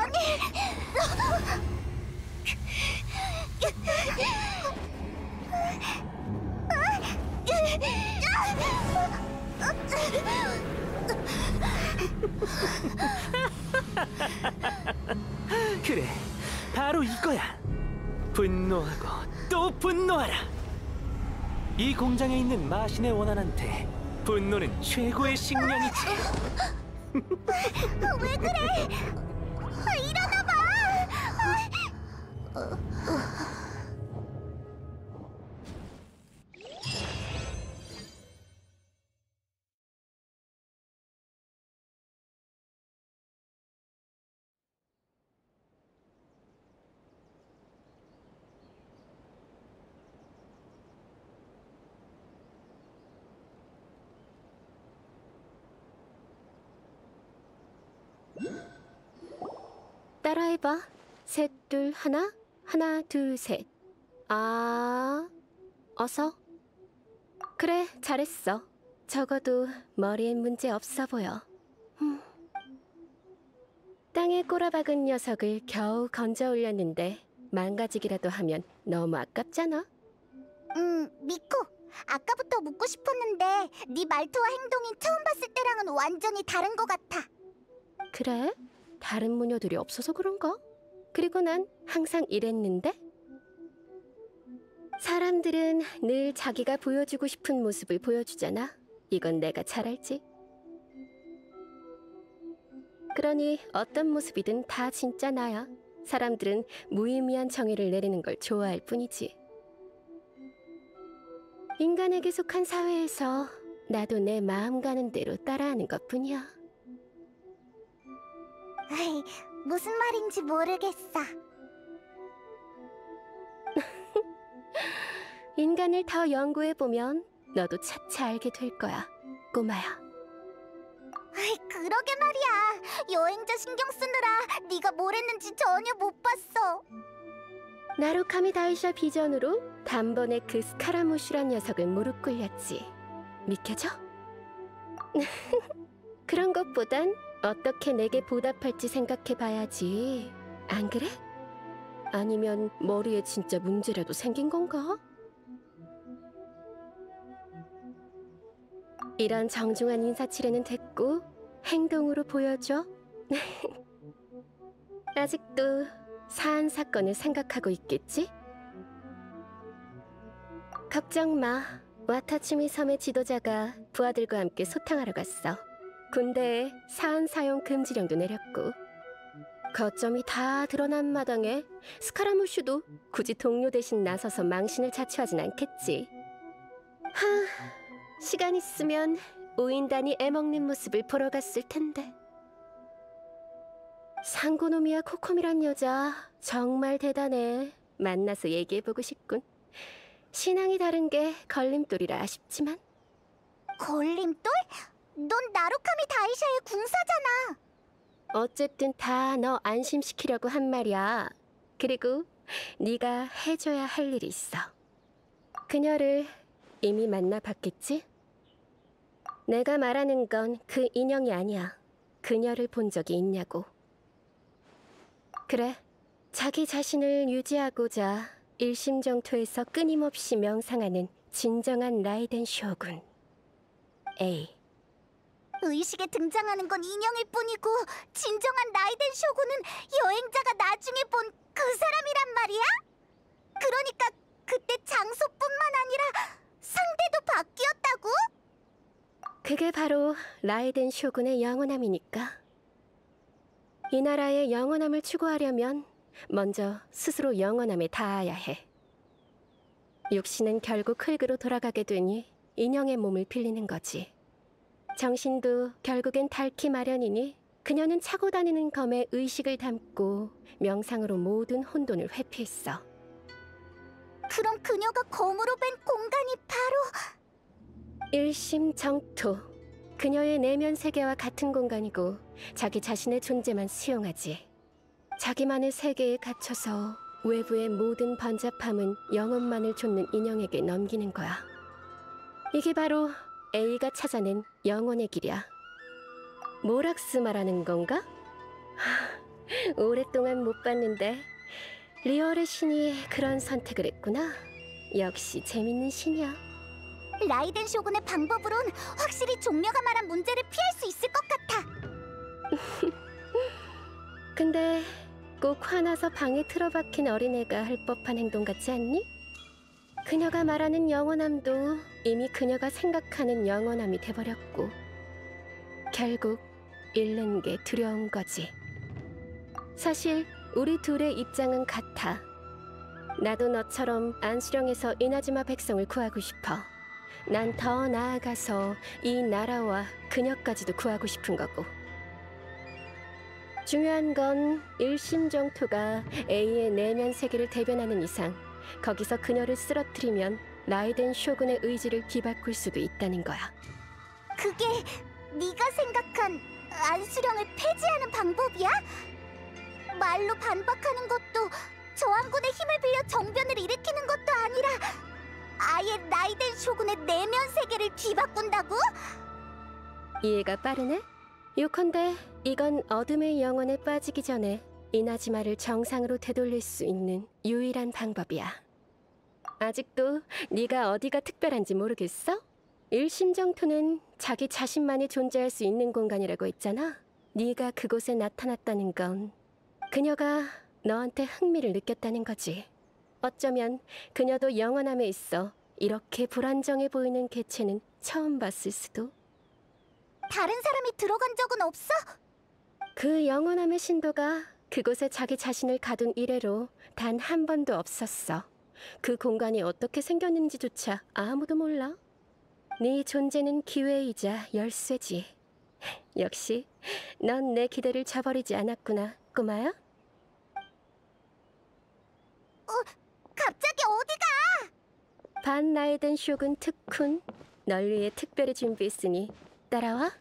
그래, 바로 이거야. 분노하고 또 분노하라. 이 공장에 있는 마신의 원한한테 분노는 최고의 식량이지. 왜 그래? 일어나 봐. 따라해봐. 셋, 둘, 하나. 하나, 둘, 셋. 어서. 그래, 잘했어. 적어도 머리엔 문제 없어 보여. 땅에 꼬라박은 녀석을 겨우 건져 올렸는데 망가지기라도 하면 너무 아깝잖아. 미코. 아까부터 묻고 싶었는데 네 말투와 행동이 처음 봤을 때랑은 완전히 다른 것 같아. 그래? 다른 무녀들이 없어서 그런가? 그리고 난 항상 이랬는데? 사람들은 늘 자기가 보여주고 싶은 모습을 보여주잖아. 이건 내가 잘 알지. 그러니 어떤 모습이든 다 진짜 나야. 사람들은 무의미한 정의를 내리는 걸 좋아할 뿐이지. 인간에게 속한 사회에서 나도 내 마음 가는 대로 따라하는 것뿐이야. 아이, 무슨 말인지 모르겠어. 인간을 더 연구해보면 너도 차차 알게 될 거야, 꼬마야. 아이, 그러게 말이야. 여행자 신경 쓰느라 네가 뭘 했는지 전혀 못 봤어. 나루카미 다이샤 비전으로 단번에 그 스카라무슈란 녀석을 무릎 꿇렸지. 믿겨져? 그런 것보단 어떻게 내게 보답할지 생각해봐야지. 안 그래? 아니면 머리에 진짜 문제라도 생긴 건가? 이런 정중한 인사치레는 됐고 행동으로 보여줘. 아직도 사안 사건을 생각하고 있겠지? 걱정 마. 와타치미 섬의 지도자가 부하들과 함께 소탕하러 갔어. 군대에 사안 사용 금지령도 내렸고 거점이 다 드러난 마당에 스카라무슈도 굳이 동료 대신 나서서 망신을 자초하진 않겠지. 시간 있으면 오인단이 애먹는 모습을 보러 갔을 텐데. 상고노미야 코코미란 여자 정말 대단해. 만나서 얘기해보고 싶군. 신앙이 다른 게 걸림돌이라 아쉽지만. 걸림돌? 넌 나루카미 다이샤의 궁사잖아. 어쨌든 다 너 안심시키려고 한 말이야. 그리고 네가 해줘야 할 일이 있어. 그녀를 이미 만나봤겠지? 내가 말하는 건 그 인형이 아니야. 그녀를 본 적이 있냐고. 그래, 자기 자신을 유지하고자 일심정토에서 끊임없이 명상하는 진정한 라이덴 쇼군. A. 의식에 등장하는 건 인형일 뿐이고 진정한 라이덴 쇼군은 여행자가 나중에 본 그 사람이란 말이야? 그러니까 그때 장소뿐만 아니라 상대도 바뀌었다고? 그게 바로 라이덴 쇼군의 영원함이니까. 이 나라의 영원함을 추구하려면 먼저 스스로 영원함에 닿아야 해. 육신은 결국 흙으로 돌아가게 되니 인형의 몸을 빌리는 거지. 정신도 결국엔 닳기 마련이니 그녀는 차고 다니는 검에 의식을 담고 명상으로 모든 혼돈을 회피했어. 그럼 그녀가 검으로 뺀 공간이 바로 일심정토. 그녀의 내면 세계와 같은 공간이고 자기 자신의 존재만 수용하지. 자기만의 세계에 갇혀서 외부의 모든 번잡함은 영혼만을 좇는 인형에게 넘기는 거야. 이게 바로 A가 찾아낸 영혼의 길이야. 모락스 말하는 건가? 오랫동안 못 봤는데 리얼의 신이 그런 선택을 했구나. 역시 재밌는 신이야. 라이덴 쇼군의 방법으론 확실히 종려가 말한 문제를 피할 수 있을 것 같아. 근데 꼭 화나서 방에 틀어박힌 어린애가 할 법한 행동 같지 않니? 그녀가 말하는 영원함도 이미 그녀가 생각하는 영원함이 돼버렸고 결국 잃는 게 두려운 거지. 사실 우리 둘의 입장은 같아. 나도 너처럼 안수령에서 이나즈마 백성을 구하고 싶어. 난 더 나아가서 이 나라와 그녀까지도 구하고 싶은 거고. 중요한 건 일심정토가 A의 내면 세계를 대변하는 이상 거기서 그녀를 쓰러뜨리면 라이덴 쇼군의 의지를 뒤바꿀 수도 있다는 거야. 그게 네가 생각한 안수령을 폐지하는 방법이야? 말로 반박하는 것도 저항군의 힘을 빌려 정변을 일으키는 것도 아니라 아예 라이덴 쇼군의 내면 세계를 뒤바꾼다고? 이해가 빠르네? 요컨대 이건 어둠의 영혼에 빠지기 전에 이나즈마를 정상으로 되돌릴 수 있는 유일한 방법이야. 아직도 네가 어디가 특별한지 모르겠어? 일심정토는 자기 자신만이 존재할 수 있는 공간이라고 했잖아. 네가 그곳에 나타났다는 건 그녀가 너한테 흥미를 느꼈다는 거지. 어쩌면 그녀도 영원함에 있어 이렇게 불안정해 보이는 개체는 처음 봤을 수도. 다른 사람이 들어간 적은 없어? 그 영원함의 신도가 그곳에 자기 자신을 가둔 이래로 단 한 번도 없었어. 그 공간이 어떻게 생겼는지조차 아무도 몰라. 네 존재는 기회이자 열쇠지. 역시 넌 내 기대를 저버리지 않았구나, 꼬마야. 갑자기 어디가? 반 라이덴 쇼군 특훈, 널 위해 특별히 준비했으니 따라와.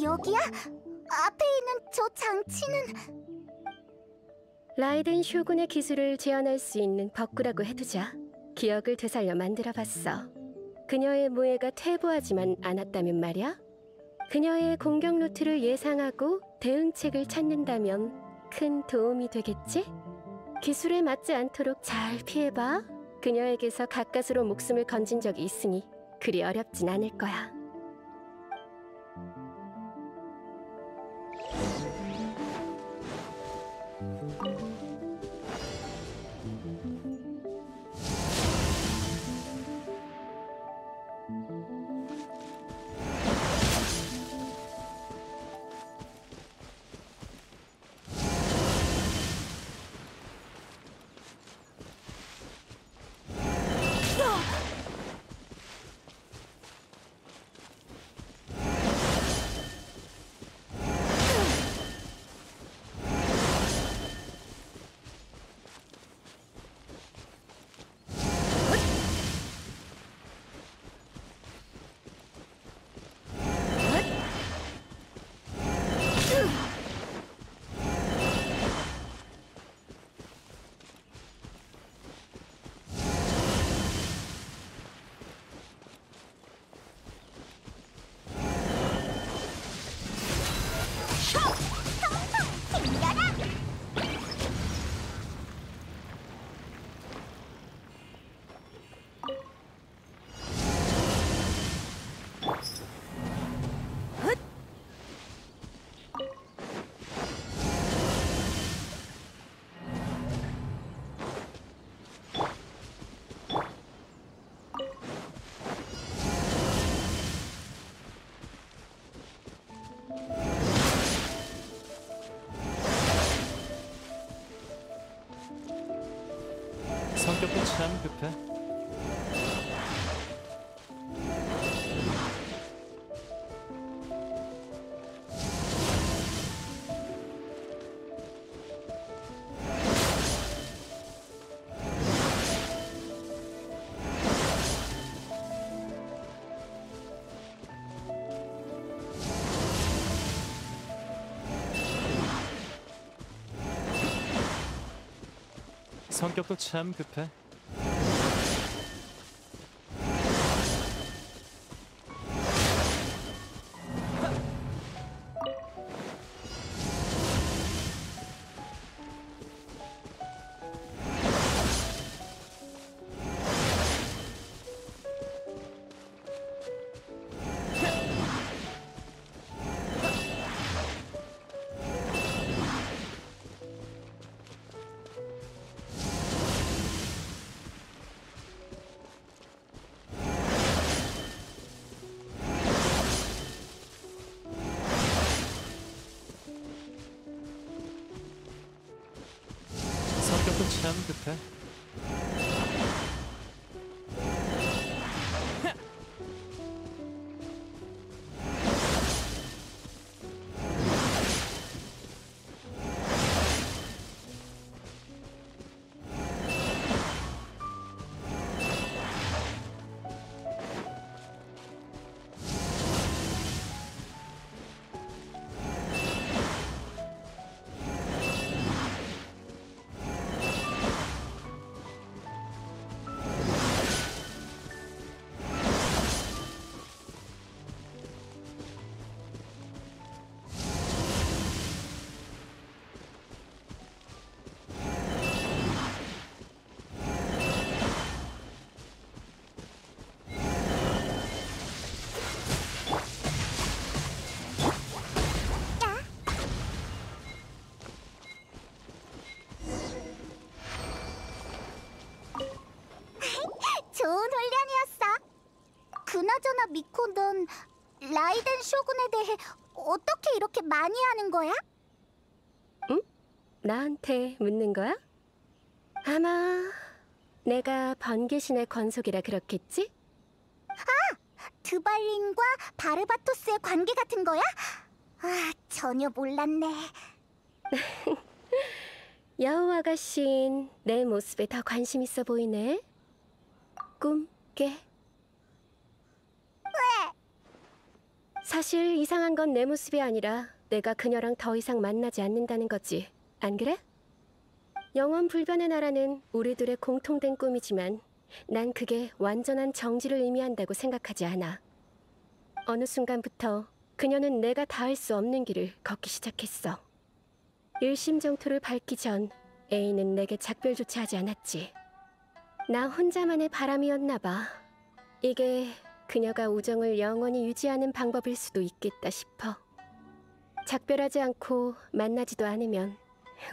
여기야? 앞에 있는 저 장치는... 라이덴 쇼군의 기술을 재현할 수 있는 벅구라고 해두자. 기억을 되살려 만들어봤어. 그녀의 무예가 퇴보하지만 않았다면 말이야. 그녀의 공격 루트를 예상하고 대응책을 찾는다면 큰 도움이 되겠지? 기술에 맞지 않도록 잘 피해봐. 그녀에게서 가까스로 목숨을 건진 적이 있으니 그리 어렵진 않을 거야. 성격도 참 급해. 성격도 참 급해. 성격도 참 급해. 좋은 훈련이었어. 그나저나 미코, 넌 라이덴 쇼군에 대해 어떻게 이렇게 많이 아는 거야? 나한테 묻는 거야? 아마 내가 번개신의 권속이라 그렇겠지? 드발린과 바르바토스의 관계 같은 거야? 아, 전혀 몰랐네. 여우아가씨는 내 모습에 더 관심 있어 보이네. 꿈깨. 왜? 사실 이상한 건 내 모습이 아니라 내가 그녀랑 더 이상 만나지 않는다는 거지. 안 그래? 영원 불변의 나라는 우리들의 공통된 꿈이지만 난 그게 완전한 정지를 의미한다고 생각하지 않아. 어느 순간부터 그녀는 내가 닿을 수 없는 길을 걷기 시작했어. 일심정토를 밟기 전 A는 내게 작별조차 하지 않았지. 나 혼자만의 바람이었나 봐. 이게 그녀가 우정을 영원히 유지하는 방법일 수도 있겠다 싶어. 작별하지 않고 만나지도 않으면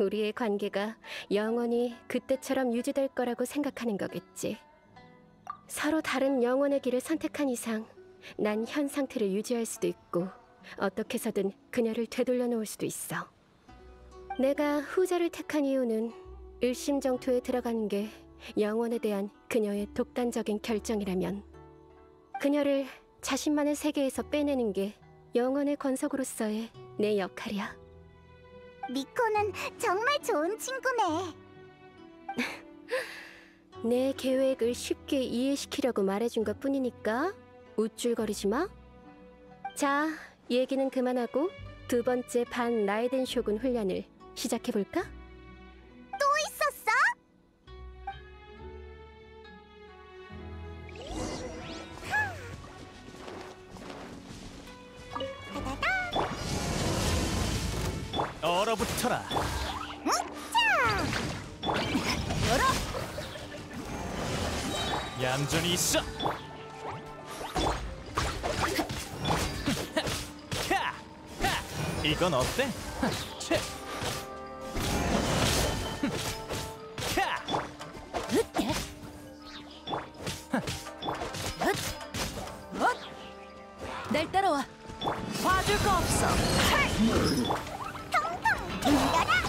우리의 관계가 영원히 그때처럼 유지될 거라고 생각하는 거겠지. 서로 다른 영혼의 길을 선택한 이상 난 현 상태를 유지할 수도 있고 어떻게 해서든 그녀를 되돌려 놓을 수도 있어. 내가 후자를 택한 이유는 일심정토에 들어가는 게 영혼에 대한 그녀의 독단적인 결정이라면 그녀를 자신만의 세계에서 빼내는 게 영혼의 권속으로서의 내 역할이야. 미코는 정말 좋은 친구네. 내 계획을 쉽게 이해시키려고 말해준 것 뿐이니까 우쭐거리지 마. 자, 얘기는 그만하고 두 번째 반 라이덴 쇼군 훈련을 시작해볼까? 또 있었어? 얼어붙어라. 얌전히 있어. 이건 어때? 날 따라와. 봐줄 거 없어. 텅텅 튕겨라.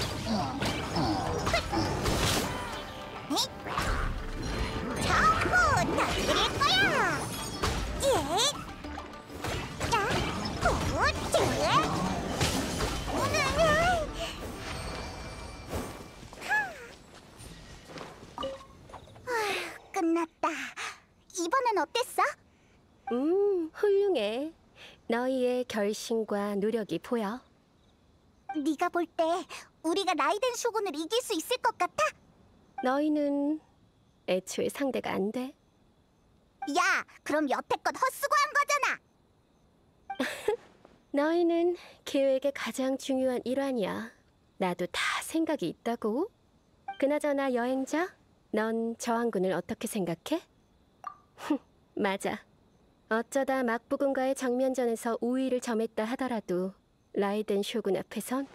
너희의 결심과 노력이 보여. 네가 볼 때 우리가 라이덴 쇼군을 이길 수 있을 것 같아? 너희는 애초에 상대가 안 돼. 야, 그럼 여태껏 헛수고한 거잖아. 너희는 계획의 가장 중요한 일환이야. 나도 다 생각이 있다고. 그나저나 여행자, 넌 저항군을 어떻게 생각해? 맞아. 어쩌다 막부군과의 정면전에서 우위를 점했다 하더라도 라이덴 쇼군 앞에선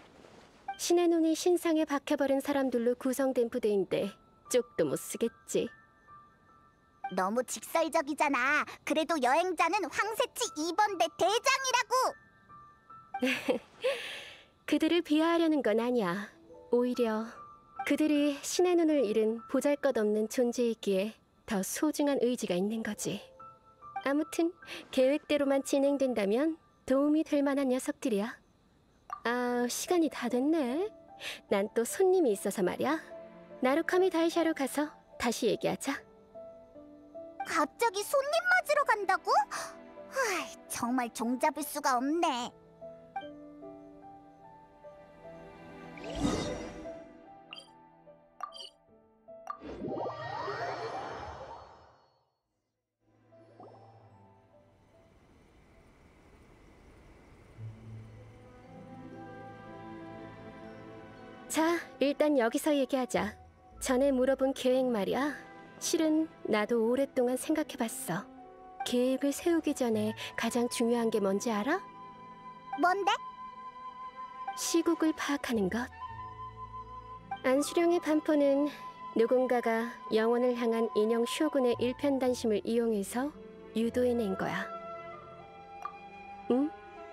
신의 눈이 신상에 박혀버린 사람들로 구성된 부대인데 쪽도 못 쓰겠지. 너무 직설적이잖아. 그래도 여행자는 황새치 2번대 대장이라고. 그들을 비하하려는 건 아니야. 오히려 그들이 신의 눈을 잃은 보잘것없는 존재이기에 더 소중한 의지가 있는 거지. 아무튼 계획대로만 진행된다면 도움이 될 만한 녀석들이야. 아, 시간이 다 됐네. 난 또 손님이 있어서 말이야. 나루카미 다이샤로 가서 다시 얘기하자. 갑자기 손님 맞으러 간다고? 정말 종잡을 수가 없네. 자, 일단 여기서 얘기하자. 전에 물어본 계획 말이야. 실은 나도 오랫동안 생각해봤어. 계획을 세우기 전에 가장 중요한 게 뭔지 알아? 뭔데? 시국을 파악하는 것. 안수령의 반포는 누군가가 영원을 향한 인형 쇼군의 일편단심을 이용해서 유도해낸 거야.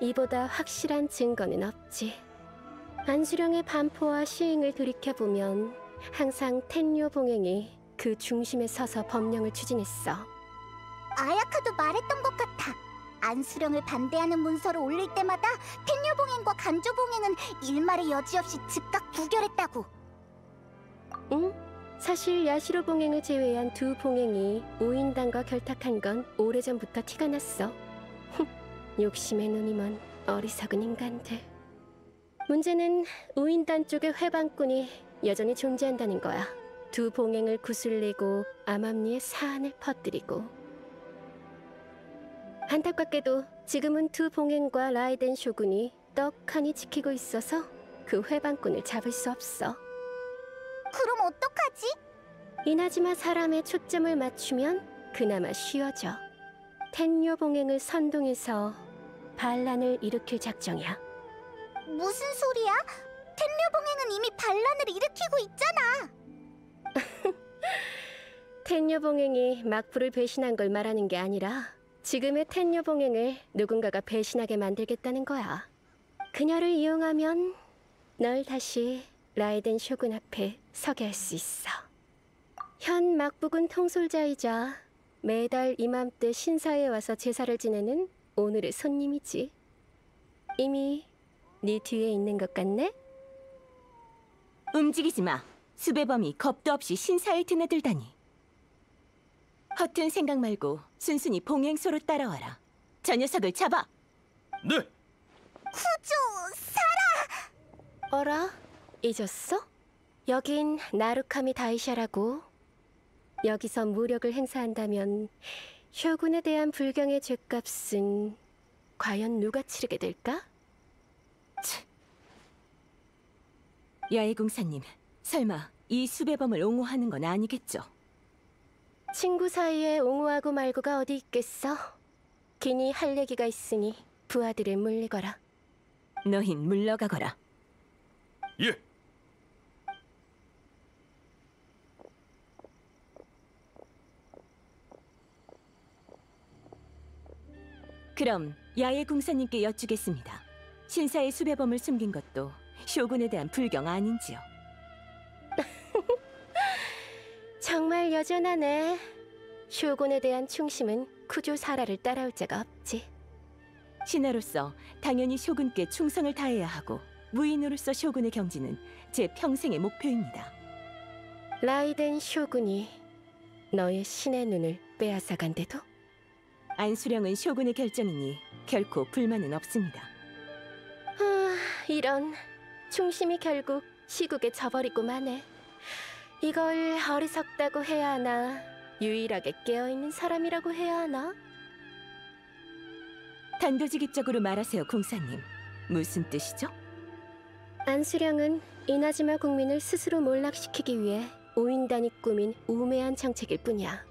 이보다 확실한 증거는 없지. 안수령의 반포와 시행을 돌이켜보면 항상 텐요 봉행이 그 중심에 서서 법령을 추진했어. 아야카도 말했던 것 같아. 안수령을 반대하는 문서를 올릴 때마다 텐요봉행과 간조봉행은 일말의 여지 없이 즉각 부결했다고. 응? 사실 야시로 봉행을 제외한 두 봉행이 오인단과 결탁한 건 오래전부터 티가 났어. 욕심의 눈이 먼 어리석은 인간들. 문제는 우인단 쪽의 회방꾼이 여전히 존재한다는 거야. 두 봉행을 구슬내고 암암리에 사안을 퍼뜨리고. 안타깝게도 지금은 두 봉행과 라이덴 쇼군이 떡하니 지키고 있어서 그 회방꾼을 잡을 수 없어. 그럼 어떡하지? 이나즈마 사람의 초점을 맞추면 그나마 쉬워져. 텐요 봉행을 선동해서 반란을 일으킬 작정이야. 무슨 소리야? 텐류봉행은 이미 반란을 일으키고 있잖아. 텐요 봉행이 막부를 배신한 걸 말하는 게 아니라 지금의 텐요 봉행을 누군가가 배신하게 만들겠다는 거야. 그녀를 이용하면 널 다시 라이덴 쇼군 앞에 서게 할 수 있어. 현 막부군 통솔자이자 매달 이맘때 신사에 와서 제사를 지내는 오늘의 손님이지. 이미 네 뒤에 있는 것 같네? 움직이지 마. 수배범이 겁도 없이 신사에 드나들다니. 허튼 생각 말고 순순히 봉행소로 따라와라. 저 녀석을 잡아. 네. 쿠조, 사라! 어라? 잊었어? 여긴 나루카미 다이샤라고. 여기서 무력을 행사한다면 쇼군에 대한 불경의 죗값은 과연 누가 치르게 될까? 야외공사님, 설마 이 수배범을 옹호하는 건 아니겠죠? 친구 사이에 옹호하고 말고가 어디 있겠어? 기니 할 얘기가 있으니 부하들을 물리거라. 너흰 물러가거라. 예. 그럼 야외공사님께 여쭈겠습니다. 신사의 수배범을 숨긴 것도 쇼군에 대한 불경 아닌지요? 정말 여전하네. 쇼군에 대한 충심은 쿠조 사라를 따라올 자가 없지. 신하로서 당연히 쇼군께 충성을 다해야 하고 무인으로서 쇼군의 경지는 제 평생의 목표입니다. 라이덴 쇼군이 너의 신의 눈을 빼앗아간데도? 안수령은 쇼군의 결정이니 결코 불만은 없습니다. 이런 충심이 결국 시국에 져버리고 마네. 이걸 어리석다고 해야 하나, 유일하게 깨어있는 사람이라고 해야 하나? 단도직입적으로 말하세요, 공사님. 무슨 뜻이죠? 안수령은 이나즈마 국민을 스스로 몰락시키기 위해 오인단이 꾸민 우매한 정책일 뿐이야.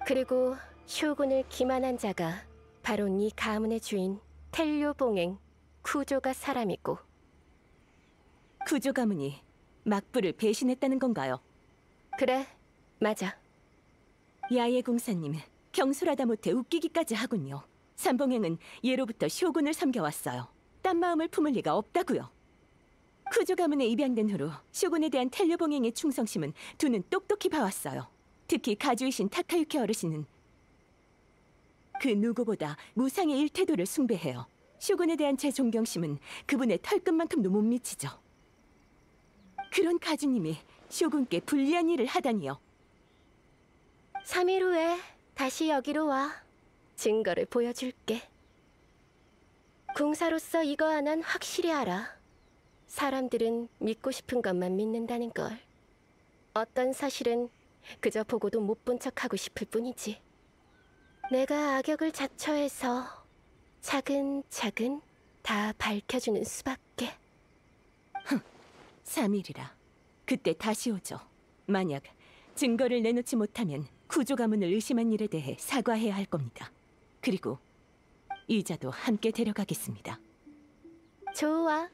그리고 쇼군을 기만한 자가 바로 네 가문의 주인 텔료 봉행 쿠조가 사람이고. 구조 가문이 막부를 배신했다는 건가요? 그래, 맞아. 야예 공사님, 경솔하다 못해 웃기기까지 하군요. 삼봉행은 예로부터 쇼군을 섬겨왔어요. 딴 마음을 품을 리가 없다고요. 쿠조 가문에 입양된 후로 쇼군에 대한 텔료봉행의 충성심은 두는 똑똑히 봐왔어요. 특히 가주이신 타카유키 어르신은 그 누구보다 무상의 일태도를 숭배해요. 쇼군에 대한 제 존경심은 그분의 털끝만큼도 못 미치죠. 그런 가주님이 쇼군께 불리한 일을 하다니요. 3일 후에 다시 여기로 와. 증거를 보여줄게. 궁사로서 이거 하나는 확실히 알아. 사람들은 믿고 싶은 것만 믿는다는 걸. 어떤 사실은 그저 보고도 못 본 척하고 싶을 뿐이지. 내가 악역을 자처해서 차근차근 다 밝혀주는 수밖에. 3일이라. 그때 다시 오죠. 만약 증거를 내놓지 못하면 구조 가문을 의심한 일에 대해 사과해야 할 겁니다. 그리고 이자도 함께 데려가겠습니다. 좋아.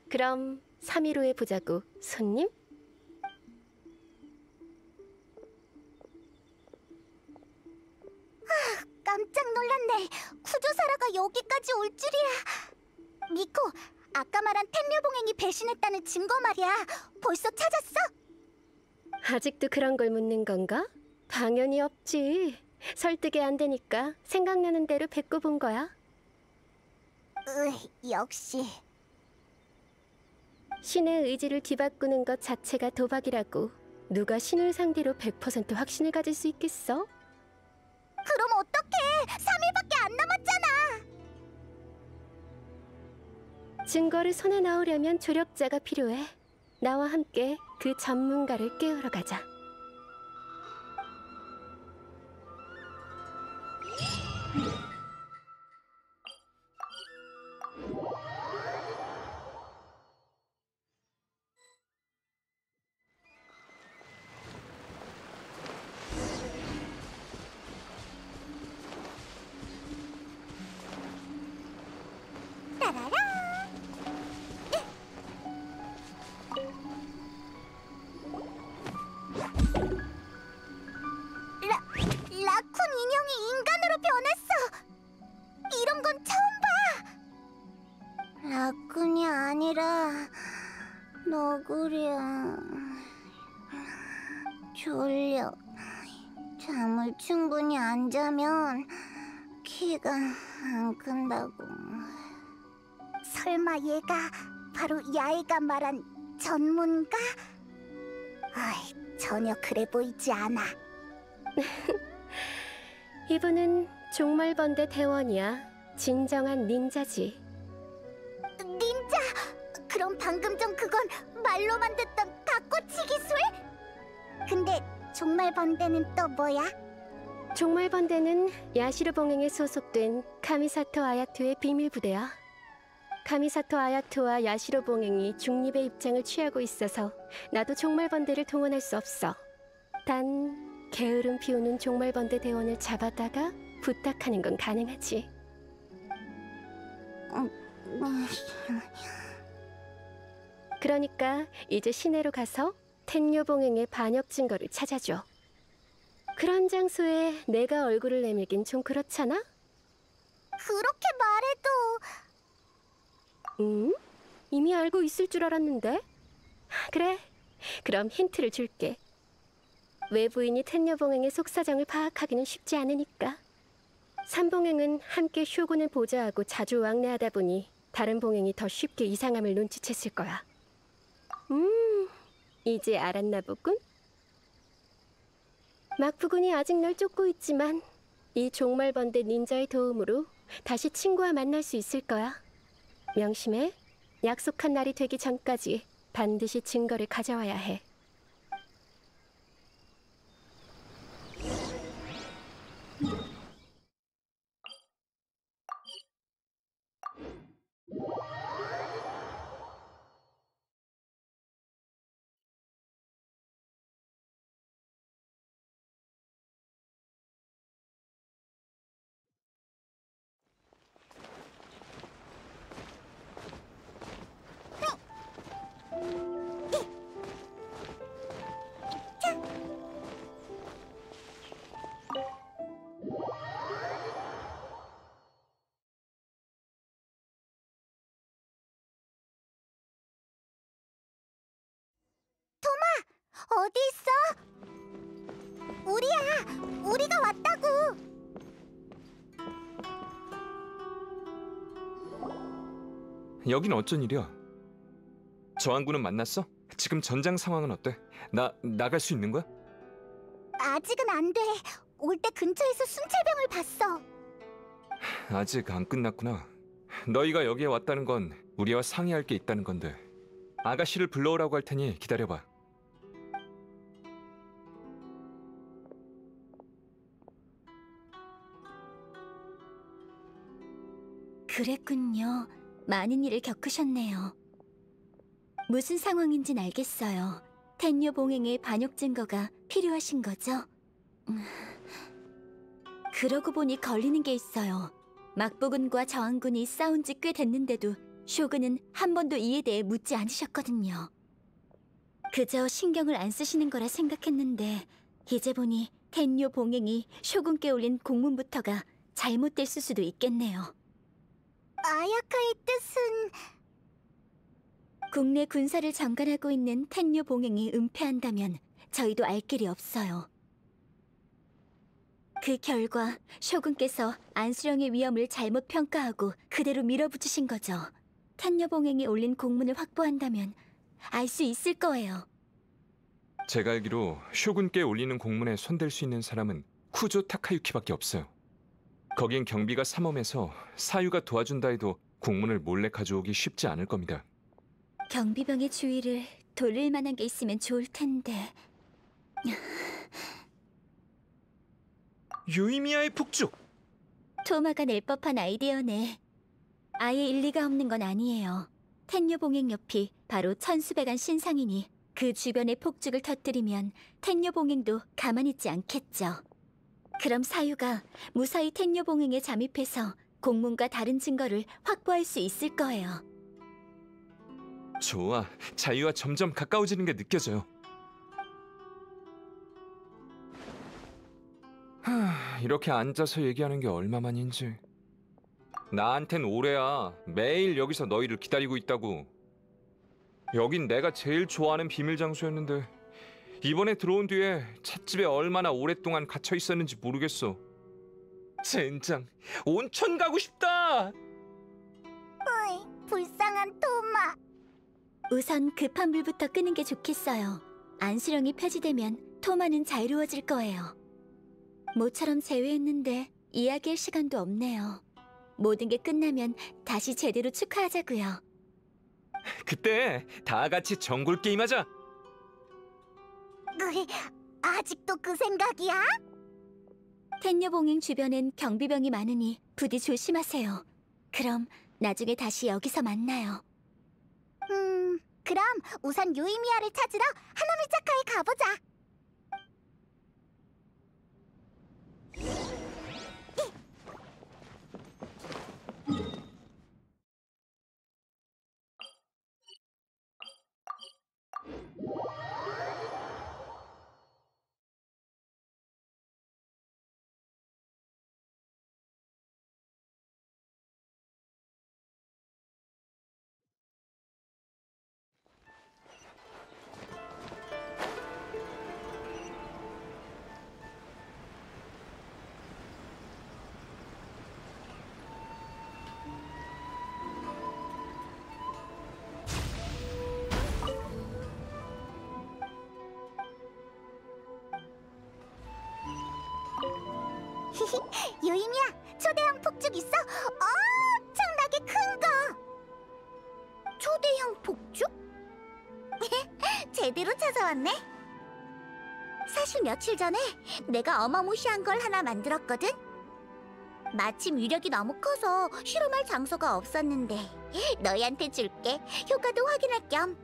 그럼 3일 후에 보자고, 손님. 깜짝 놀랐네. 쿠조사라가 여기까지 올 줄이야. 미코, 아까 말한 텐류봉행이 배신했다는 증거 말이야. 벌써 찾았어? 아직도 그런 걸 묻는 건가? 당연히 없지. 설득이 안 되니까 생각나는 대로 뱉고 본 거야. 역시. 신의 의지를 뒤바꾸는 것 자체가 도박이라고. 누가 신을 상대로 100% 확신을 가질 수 있겠어? 그럼 어떡해? 3일밖에 안 남았잖아. 증거를 손에 넣으려면 조력자가 필요해. 나와 함께 그 전문가를 깨우러 가자. 라쿤 인형이 인간으로 변했어. 이런 건 처음 봐. 라쿤이 아니라 너구리야. 졸려. 잠을 충분히 안 자면 키가 안 큰다고. 설마 얘가 바로 야이가 말한 전문가? 전혀 그래 보이지 않아. 이분은 종말번대 대원이야. 진정한 닌자지. 닌자? 그럼 방금 전 그건 말로만 듣던 갓꼬치 기술? 근데 종말번대는 또 뭐야? 종말번대는 야시르 봉행에 소속된 카미사토 아야토의 비밀 부대야. 카미사토 아야토와 야시로 봉행이 중립의 입장을 취하고 있어서 나도 종말번대를 동원할 수 없어. 단 게으름 피우는 종말번대 대원을 잡아다가 부탁하는 건 가능하지. 그러니까 이제 시내로 가서 텐요 봉행의 반역 증거를 찾아줘. 그런 장소에 내가 얼굴을 내밀긴 좀 그렇잖아? 그렇게 말해도... 이미 알고 있을 줄 알았는데? 그래, 그럼 힌트를 줄게. 외부인이 텐녀봉행의 속사정을 파악하기는 쉽지 않으니까. 삼봉행은 함께 쇼군을 보좌하고 자주 왕래하다 보니 다른 봉행이 더 쉽게 이상함을 눈치챘을 거야. 이제 알았나 보군? 막부군이 아직 널 쫓고 있지만 이 종말번대 닌자의 도움으로 다시 친구와 만날 수 있을 거야. 명심해. 약속한 날이 되기 전까지 반드시 증거를 가져와야 해. 어디 있어? 우리야! 우리가 왔다고! 여긴 어쩐 일이야? 저항군은 만났어? 지금 전장 상황은 어때? 나갈 수 있는 거야? 아직은 안 돼. 올 때 근처에서 순찰병을 봤어. 아직 안 끝났구나. 너희가 여기에 왔다는 건 우리와 상의할 게 있다는 건데. 아가씨를 불러오라고 할 테니 기다려봐. 그랬군요. 많은 일을 겪으셨네요. 무슨 상황인진 알겠어요. 텐요 봉행의 반역 증거가 필요하신 거죠? 그러고 보니 걸리는 게 있어요. 막부군과 저항군이 싸운 지 꽤 됐는데도 쇼군은 한 번도 이에 대해 묻지 않으셨거든요. 그저 신경을 안 쓰시는 거라 생각했는데 이제 보니 텐요 봉행이 쇼군께 올린 공문부터가 잘못됐을 수도 있겠네요. 아야카의 뜻은... 국내 군사를 전관하고 있는 텐요 봉행이 은폐한다면 저희도 알 길이 없어요. 그 결과 쇼군께서 안수령의 위험을 잘못 평가하고 그대로 밀어붙이신 거죠. 텐요 봉행이 올린 공문을 확보한다면 알 수 있을 거예요. 제가 알기로 쇼군께 올리는 공문에 손댈 수 있는 사람은 쿠조 타카유키밖에 없어요. 거긴 경비가 삼엄해서 사유가 도와준다 해도 공문을 몰래 가져오기 쉽지 않을 겁니다. 경비병의 주의를 돌릴 만한 게 있으면 좋을 텐데... 유이미야의 폭죽! 토마가 낼 법한 아이디어네. 아예 일리가 없는 건 아니에요. 텐요 봉행 옆이 바로 천수백안 신상이니 그 주변에 폭죽을 터뜨리면 텐요 봉행도 가만히 있지 않겠죠. 그럼 사유가 무사히 텐요 봉행에 잠입해서 공문과 다른 증거를 확보할 수 있을 거예요. 좋아, 자유와 점점 가까워지는 게 느껴져요. 이렇게 앉아서 얘기하는 게 얼마만인지. 나한텐 오래야. 매일 여기서 너희를 기다리고 있다고. 여긴 내가 제일 좋아하는 비밀 장소였는데 이번에 들어온 뒤에 찻집에 얼마나 오랫동안 갇혀 있었는지 모르겠어. 젠장, 온천 가고 싶다! 어이, 불쌍한 토마. 우선 급한 불부터 끄는 게 좋겠어요. 안수령이 폐지되면 토마는 자유로워질 거예요. 모처럼 제외했는데 이야기할 시간도 없네요. 모든 게 끝나면 다시 제대로 축하하자고요. 그때 다 같이 정글 게임하자. 아직도 그 생각이야? 텐요 봉행 주변엔 경비병이 많으니 부디 조심하세요. 그럼 나중에 다시 여기서 만나요. 그럼 우선 유이미야를 찾으러 하나미자카에 가보자. 유임이야, 초대형 폭죽 있어? 엄청나게 큰 거. 초대형 폭죽? 제대로 찾아왔네. 사실 며칠 전에 내가 어마무시한 걸 하나 만들었거든. 마침 위력이 너무 커서 실험할 장소가 없었는데 너희한테 줄게. 효과도 확인할 겸.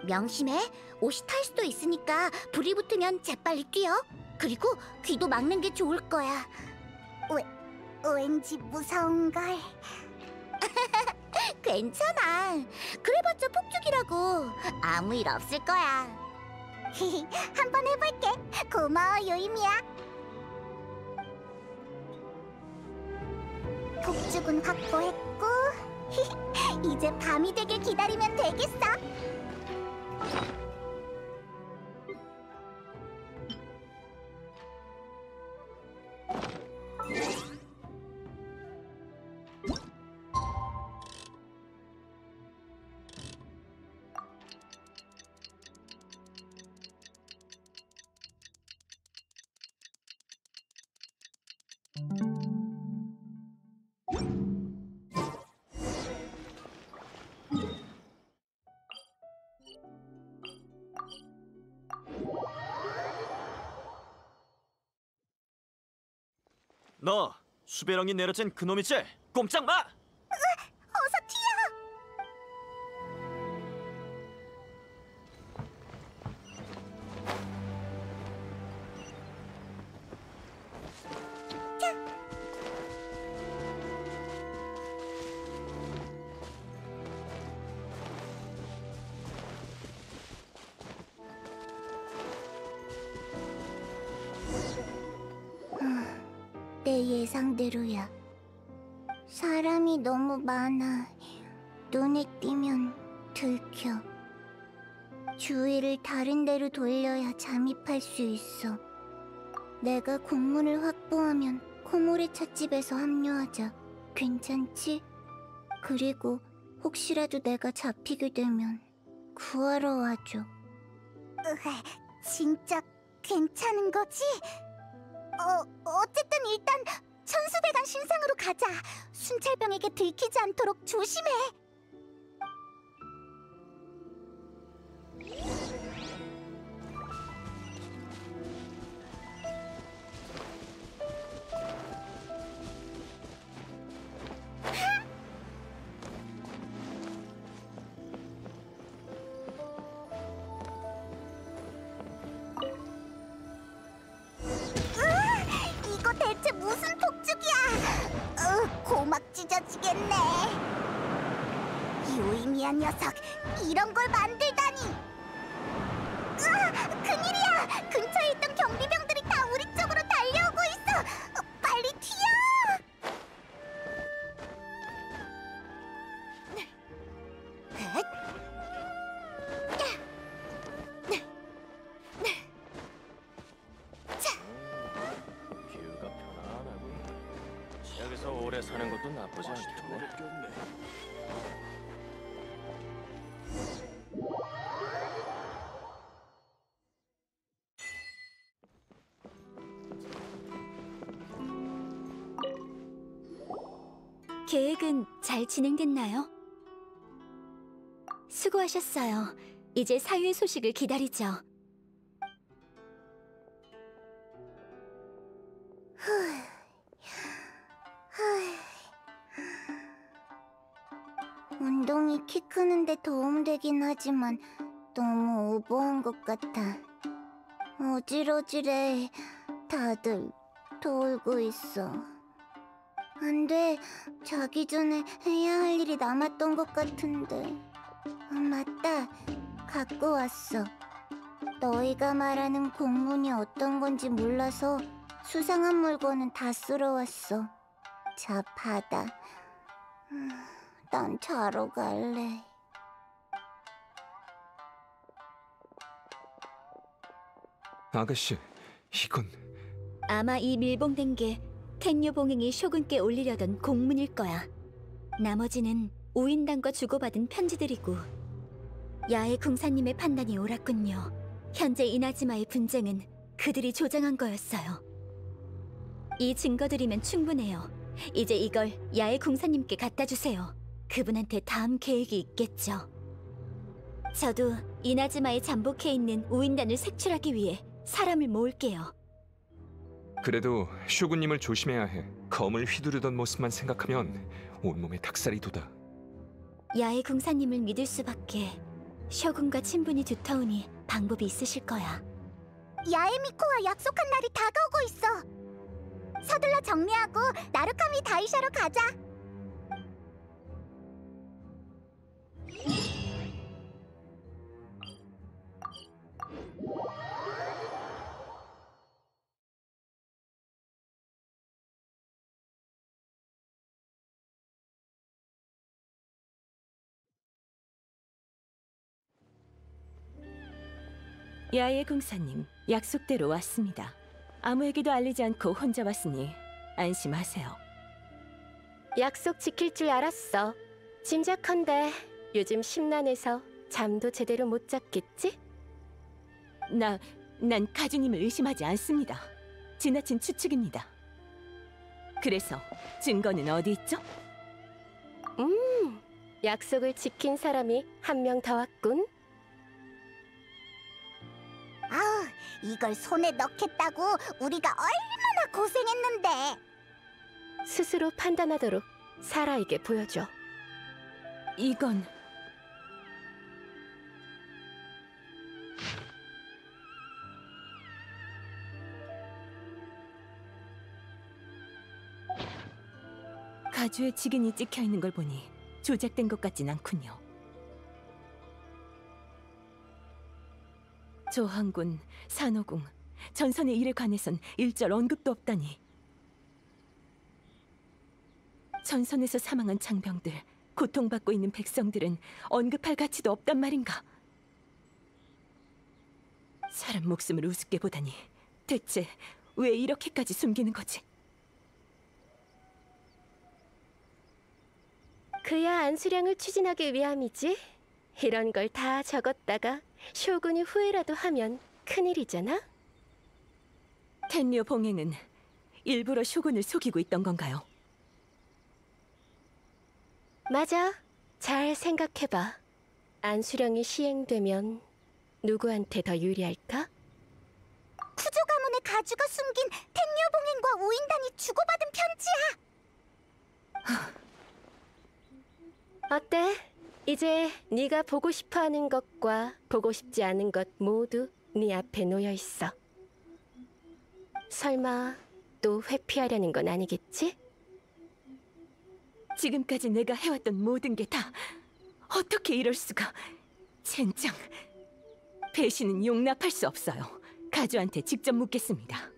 명심해. 옷이 탈 수도 있으니까 불이 붙으면 재빨리 뛰어. 그리고 귀도 막는 게 좋을 거야. 왠지 무서운걸. 괜찮아. 그래봤자 폭죽이라고. 아무 일 없을 거야. 한번 해볼게. 고마워, 요임이야. 폭죽은 확보했고 이제 밤이 되길 기다리면 되겠어. 너 수배령이 내려진 그놈이지? 꼼짝 마! 어서 튀어! 내 예상대로야. 사람이 너무 많아. 눈에 띄면 들켜. 주위를 다른 데로 돌려야 잠입할 수 있어. 내가 공문을 확보하면 코모레 찻집에서 합류하자. 괜찮지? 그리고 혹시라도 내가 잡히게 되면 구하러 와줘. 진짜 괜찮은 거지? 어쨌든 일단 천수대간 신상으로 가자. 순찰병에게 들키지 않도록 조심해. 이거 대체 무슨 폭죽이야? 고막 찢어지겠네. 이 오이미한 녀석, 이런 걸 만들다니. 큰일이야. 근처에 있던 경비병들이 다 우리 쪽으로 달려오고 있어. 빨리 튀어. 뷰가 편안하군. 여기서 오래 사는 것도 나쁘지 않겠네. 계획은 잘 진행됐나요? 수고하셨어요. 이제 사유의 소식을 기다리죠. 운동이 키 크는데 도움되긴 하지만 너무 오버한 것 같아. 어질어질해. 다들 돌고 있어. 안 돼. 자기 전에 해야 할 일이 남았던 것 같은데. 맞다. 갖고 왔어. 너희가 말하는 공문이 어떤 건지 몰라서 수상한 물건은 다 쓸어왔어. 자, 받아. 난 자러 갈래. 아가씨, 이건... 아마 이 밀봉된 게 텐류 봉행이 쇼군께 올리려던 공문일 거야. 나머지는 우인단과 주고받은 편지들이고. 야의 궁사님의 판단이 옳았군요. 현재 이나즈마의 분쟁은 그들이 조장한 거였어요. 이 증거들이면 충분해요. 이제 이걸 야외 공사님께 갖다 주세요. 그분한테 다음 계획이 있겠죠. 저도 이나즈마에 잠복해 있는 우인단을 색출하기 위해 사람을 모을게요. 그래도 쇼군님을 조심해야 해. 검을 휘두르던 모습만 생각하면 온몸에 닭살이 돋아. 야외 공사님을 믿을 수밖에. 쇼군과 친분이 두터우니 방법이 있으실 거야. 야에미코와 약속한 날이 다가오고 있어. 서둘러 정리하고 나루카미 다이샤로 가자. 야예 공사님, 약속대로 왔습니다. 아무에게도 알리지 않고 혼자 왔으니 안심하세요. 약속 지킬 줄 알았어. 짐작컨대 요즘 심란해서 잠도 제대로 못 잤겠지? 난 가주님을 의심하지 않습니다. 지나친 추측입니다. 그래서 증거는 어디 있죠? 약속을 지킨 사람이 한 명 더 왔군. 아우, 이걸 손에 넣겠다고 우리가 얼마나 고생했는데. 스스로 판단하도록 사라에게 보여줘. 이건... 가주의 직인이 찍혀 있는 걸 보니 조작된 것 같진 않군요. 조항군, 산호궁, 전선의 일에 관해선 일절 언급도 없다니. 전선에서 사망한 장병들, 고통받고 있는 백성들은 언급할 가치도 없단 말인가? 사람 목숨을 우습게 보다니 대체 왜 이렇게까지 숨기는 거지? 그야 안수량을 추진하기 위함이지. 이런 걸 다 적었다가 쇼군이 후회라도 하면 큰일이잖아. 텐류 봉행은 일부러 쇼군을 속이고 있던 건가요? 맞아. 잘 생각해봐. 안수령이 시행되면 누구한테 더 유리할까? 쿠조 가문의 가주가 숨긴 텐류 봉행과 우인단이 주고받은 편지야. 어때? 이제 네가 보고 싶어하는 것과 보고 싶지 않은 것 모두 네 앞에 놓여 있어. 설마 또 회피하려는 건 아니겠지? 지금까지 내가 해왔던 모든 게 다 어떻게 이럴 수가? 젠장, 배신은 용납할 수 없어요. 가주한테 직접 묻겠습니다.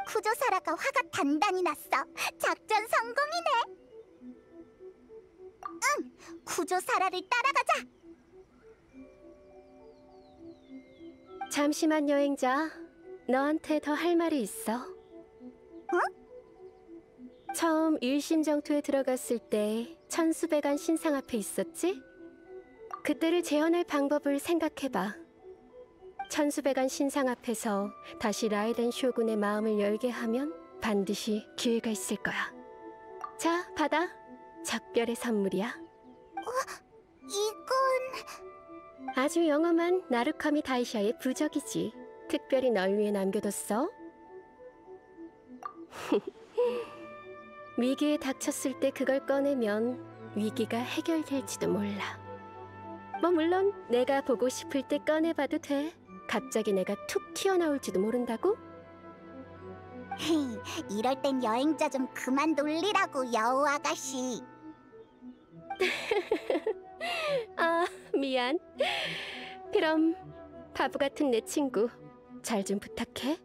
쿠조사라가 화가 단단히 났어. 작전 성공이네. 응, 쿠조사라를 따라가자. 잠시만 여행자, 너한테 더 할 말이 있어. 처음 일심정토에 들어갔을 때 천수백안 신상 앞에 있었지? 그때를 재현할 방법을 생각해봐. 천수백안 신상 앞에서 다시 라이덴 쇼군의 마음을 열게 하면 반드시 기회가 있을 거야. 자, 받아. 작별의 선물이야. 이건... 아주 영험한 나루카미 다이샤의 부적이지. 특별히 널 위해 남겨뒀어. 위기에 닥쳤을 때 그걸 꺼내면 위기가 해결될지도 몰라. 뭐 물론 내가 보고 싶을 때 꺼내봐도 돼. 갑자기 내가 툭 튀어나올지도 모른다고? 이럴 땐 여행자 좀 그만 놀리라고, 여우 아가씨. 아, 미안. 그럼 바보 같은 내 친구 잘 좀 부탁해.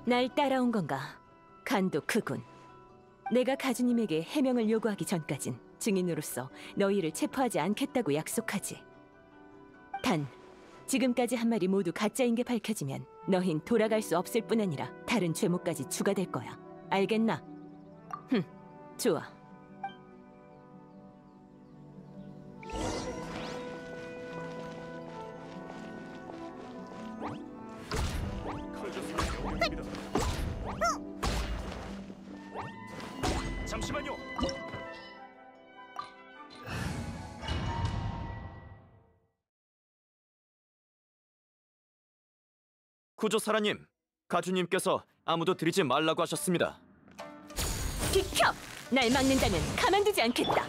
날 따라온 건가? 간도 크군. 내가 가주님에게 해명을 요구하기 전까진 증인으로서 너희를 체포하지 않겠다고 약속하지. 단, 지금까지 한 말이 모두 가짜인 게 밝혀지면 너흰 돌아갈 수 없을 뿐 아니라 다른 죄목까지 추가될 거야. 알겠나? 좋아. 잠시만요. 구조사라님, 가주님께서 아무도 들이지 말라고 하셨습니다. 비켜! 날 막는다면 가만두지 않겠다.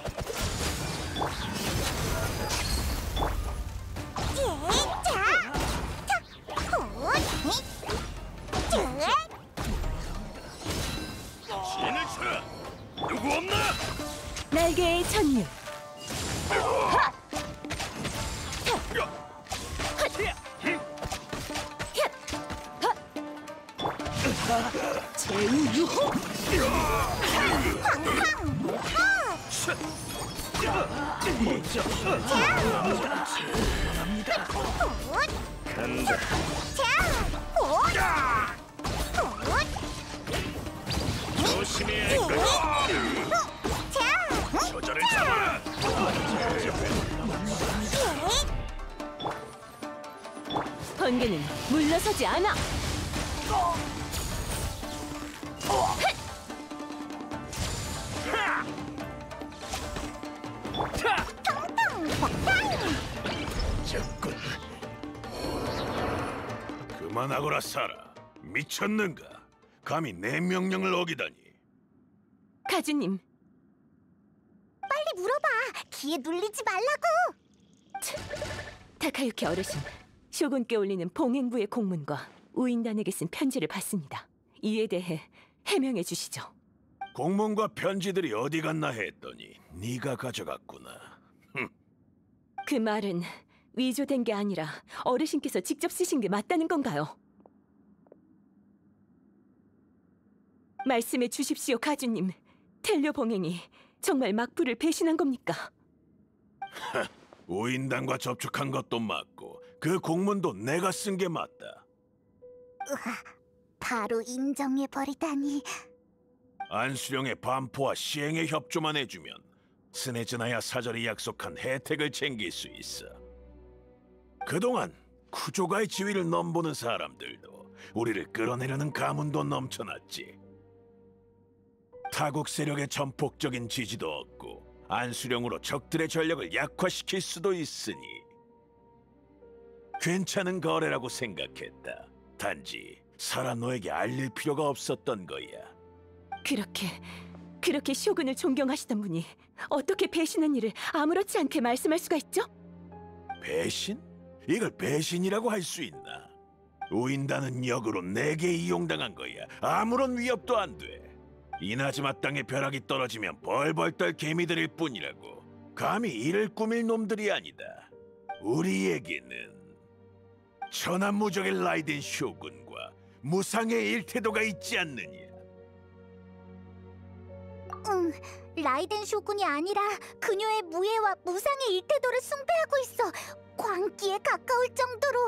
진을 쳐라. 누구 없나? 날개의 전율. 제우유호. 조심해야 할 거야. 저자를 잡아라. 번개는 물러서지 않아. 적군. 그만하거라 사라. 미쳤는가? 감히 내 명령을 어기다니. 가주님, 빨리 물어봐. 기에 눌리지 말라고. 타카유키 어르신, 쇼군께 올리는 봉행부의 공문과 우인단에게 쓴 편지를 봤습니다. 이에 대해 해명해 주시죠. 공문과 편지들이 어디 갔나 했더니 네가 가져갔구나. 그 말은 위조된 게 아니라 어르신께서 직접 쓰신 게 맞다는 건가요? 말씀해 주십시오, 가주님. 텔료 봉행이 정말 막부를 배신한 겁니까? 우인단과 접촉한 것도 맞고 그 공문도 내가 쓴 게 맞다. 바로 인정해버리다니. 안수령의 반포와 시행의 협조만 해주면 스네즈나야 사절이 약속한 혜택을 챙길 수 있어. 그동안 쿠조가의 지위를 넘보는 사람들도 우리를 끌어내려는 가문도 넘쳐났지. 타국 세력의 전폭적인 지지도 없고 안수령으로 적들의 전력을 약화시킬 수도 있으니 괜찮은 거래라고 생각했다. 단지 사라 너에게 알릴 필요가 없었던 거야. 그렇게 쇼군을 존경하시던 분이 어떻게 배신한 일을 아무렇지 않게 말씀할 수가 있죠? 배신? 이걸 배신이라고 할 수 있나? 우인다는 역으로 내게 이용당한 거야. 아무런 위협도 안 돼. 이나즈마 땅에 벼락이 떨어지면 벌벌 떨 개미들일 뿐이라고. 감히 이를 꾸밀 놈들이 아니다. 우리에게는 천하무적의 라이덴 쇼군과 무상의 일태도가 있지 않느냐. 응, 라이덴 쇼군이 아니라 그녀의 무예와 무상의 일태도를 숭배하고 있어. 광기에 가까울 정도로.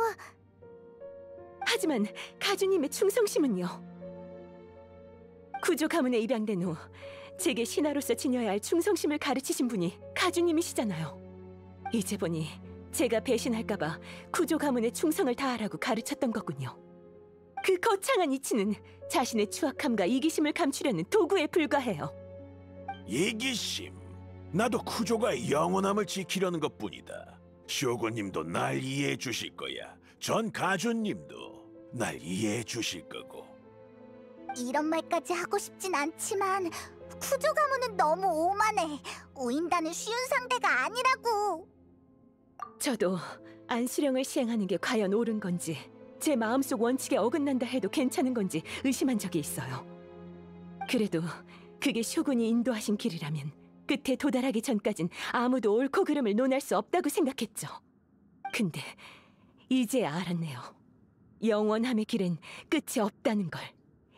하지만 가주님의 충성심은요? 구조 가문에 입양된 후 제게 신하로서 지녀야 할 충성심을 가르치신 분이 가주님이시잖아요. 이제 보니 제가 배신할까봐 구조 가문의 충성을 다하라고 가르쳤던 거군요. 그 거창한 이치는 자신의 추악함과 이기심을 감추려는 도구에 불과해요. 이기심? 나도 쿠조가의 영원함을 지키려는 것뿐이다. 쇼군님도 날 이해해 주실 거야. 전 가주님도 날 이해해 주실 거고. 이런 말까지 하고 싶진 않지만 쿠조 가문은 너무 오만해. 우인다는 쉬운 상대가 아니라고. 저도 안수령을 시행하는 게 과연 옳은 건지, 제 마음속 원칙에 어긋난다 해도 괜찮은 건지 의심한 적이 있어요. 그래도 그게 쇼군이 인도하신 길이라면 끝에 도달하기 전까진 아무도 옳고 그름을 논할 수 없다고 생각했죠. 근데 이제 알았네요. 영원함의 길엔 끝이 없다는 걸.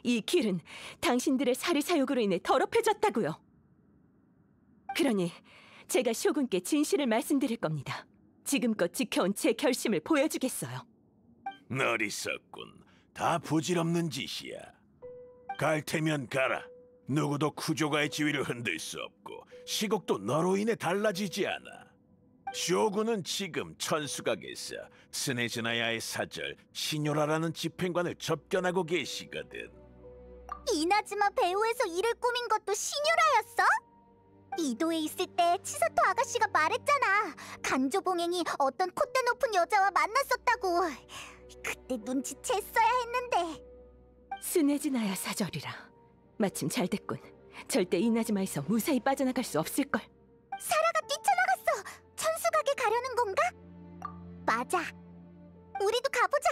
이 길은 당신들의 사리사욕으로 인해 더럽혀졌다고요. 그러니 제가 쇼군께 진실을 말씀드릴 겁니다. 지금껏 지켜온 제 결심을 보여주겠어요. 어리석군. 다 부질없는 짓이야. 갈 테면 가라. 누구도 쿠조가의 지위를 흔들 수 없고 시국도 너로 인해 달라지지 않아. 쇼군은 지금 천수각에서 스네즈나야의 사절 시뇨라라는 집행관을 접견하고 계시거든. 이나즈마 배우에서 일을 꾸민 것도 시뉴라였어? 이도에 있을 때 치사토 아가씨가 말했잖아. 간조봉행이 어떤 콧대 높은 여자와 만났었다고. 그때 눈치챘어야 했는데. 스네즈나야 사절이라. 마침 잘 됐군. 절대 이나즈마에서 무사히 빠져나갈 수 없을걸. 사라가 뛰쳐나갔어. 천수각에 가려는 건가? 맞아. 우리도 가보자.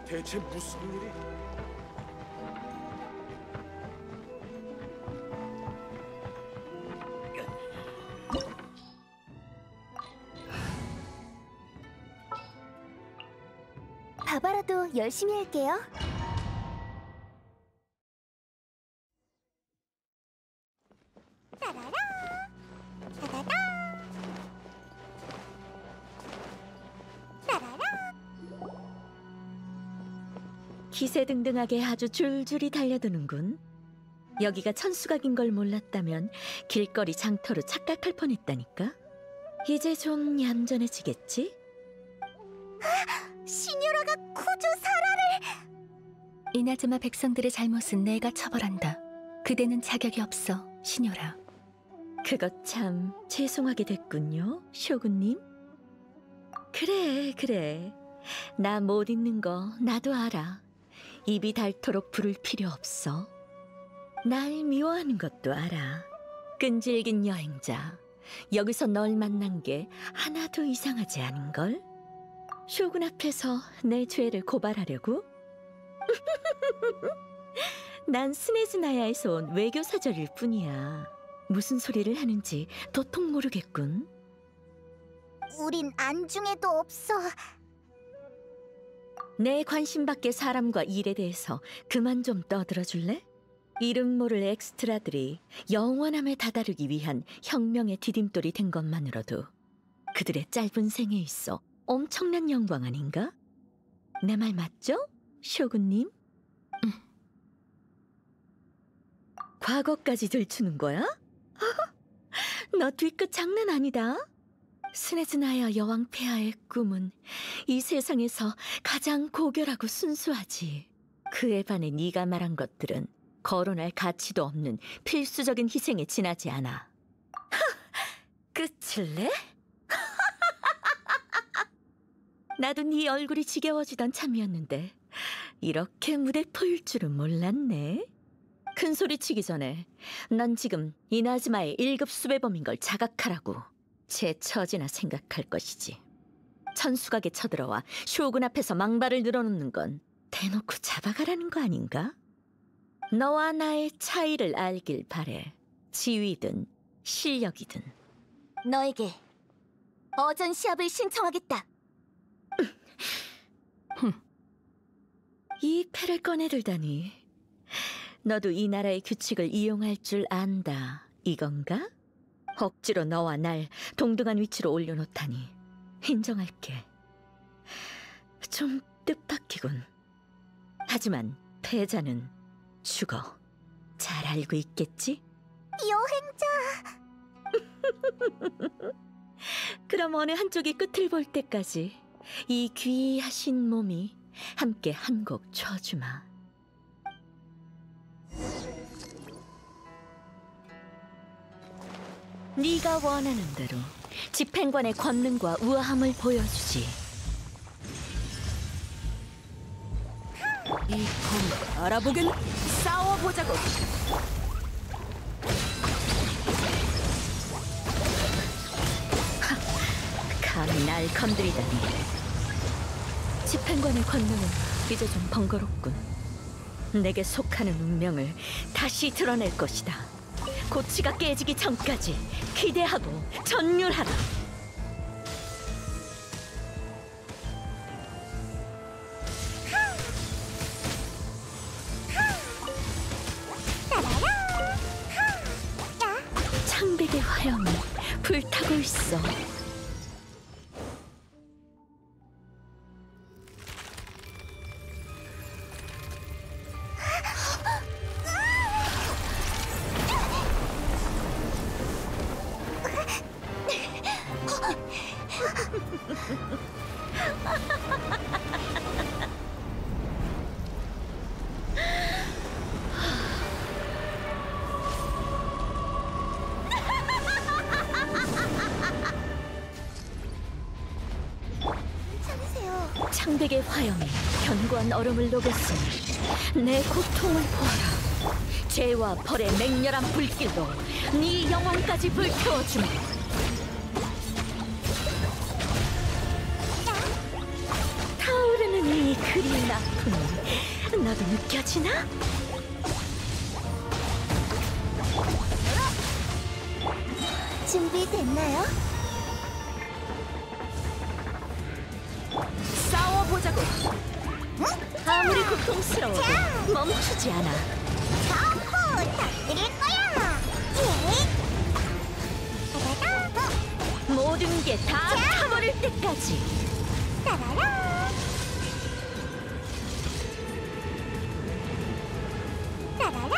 대체 무슨 일이? 바바라도 열심히 할게요. 따라라, 따다다, 따라라. 기세등등하게 아주 줄줄이 달려드는군. 여기가 천수각인 걸 몰랐다면 길거리 장터로 착각할 뻔했다니까. 이제 좀 얌전해지겠지? 시뉴라가 쿠조 사라를... 이나즈마 백성들의 잘못은 내가 처벌한다. 그대는 자격이 없어, 시뇨라. 그것 참 죄송하게 됐군요, 쇼군님. 그래. 나 못 잊는 거 나도 알아. 입이 닳도록 부를 필요 없어. 날 미워하는 것도 알아. 끈질긴 여행자. 여기서 널 만난 게 하나도 이상하지 않은걸? 쇼군 앞에서 내 죄를 고발하려고? 난 스네즈나야에서 온 외교사절일 뿐이야. 무슨 소리를 하는지 도통 모르겠군. 우린 안중에도 없어. 내 관심 밖의 사람과 일에 대해서 그만 좀 떠들어줄래? 이름 모를 엑스트라들이 영원함에 다다르기 위한 혁명의 디딤돌이 된 것만으로도 그들의 짧은 생에 있어 엄청난 영광 아닌가? 내 말 맞죠, 쇼군님? 과거까지 들추는 거야? 너 뒤끝 장난 아니다. 스네즈나야 여왕 폐하의 꿈은 이 세상에서 가장 고결하고 순수하지. 그에 반해 네가 말한 것들은 거론할 가치도 없는 필수적인 희생에 지나지 않아. 끝을 내? 나도 네 얼굴이 지겨워지던 참이었는데 이렇게 무대포일 줄은 몰랐네. 큰 소리 치기 전에 난 지금 이나즈마의 1급 수배범인 걸 자각하라고. 제 처지나 생각할 것이지. 천수각에 쳐들어와 쇼군 앞에서 망발을 늘어놓는 건 대놓고 잡아가라는 거 아닌가? 너와 나의 차이를 알길 바래. 지위든 실력이든. 너에게 어전 시합을 신청하겠다. 이 패를 꺼내들다니. 너도 이 나라의 규칙을 이용할 줄 안다, 이건가? 억지로 너와 날 동등한 위치로 올려놓다니 인정할게. 좀 뜻밖이군. 하지만 패자는 죽어. 잘 알고 있겠지? 여행자. 그럼 어느 한쪽이 끝을 볼 때까지 이 귀하신 몸이 함께 한 곡 쳐주마. 네가 원하는 대로 집행관의 권능과 우아함을 보여주지. 이 검 알아보긴 싸워보자고. 감히 날 건드리다니. 집행관의 권능은 이제 좀 번거롭군. 내게 속하는 운명을 다시 드러낼 것이다. 고치가 깨지기 전까지 기대하고 전율하라. 창백의 화염이 불타고 있어. 창백의 화염이 견고한 얼음을 녹였으니 내 고통을 보아라. 죄와 벌의 맹렬한 불길로 네 영혼까지 불태워주마. 타오르는 이 그린 아픔이 너도 느껴지나? 준비됐나요? 싸워보자고. 아무리 고통스러워도 멈추지 않아. 전부 터뜨릴 거야. 모든 게 다 타버릴 때까지. 따라라. 따라라.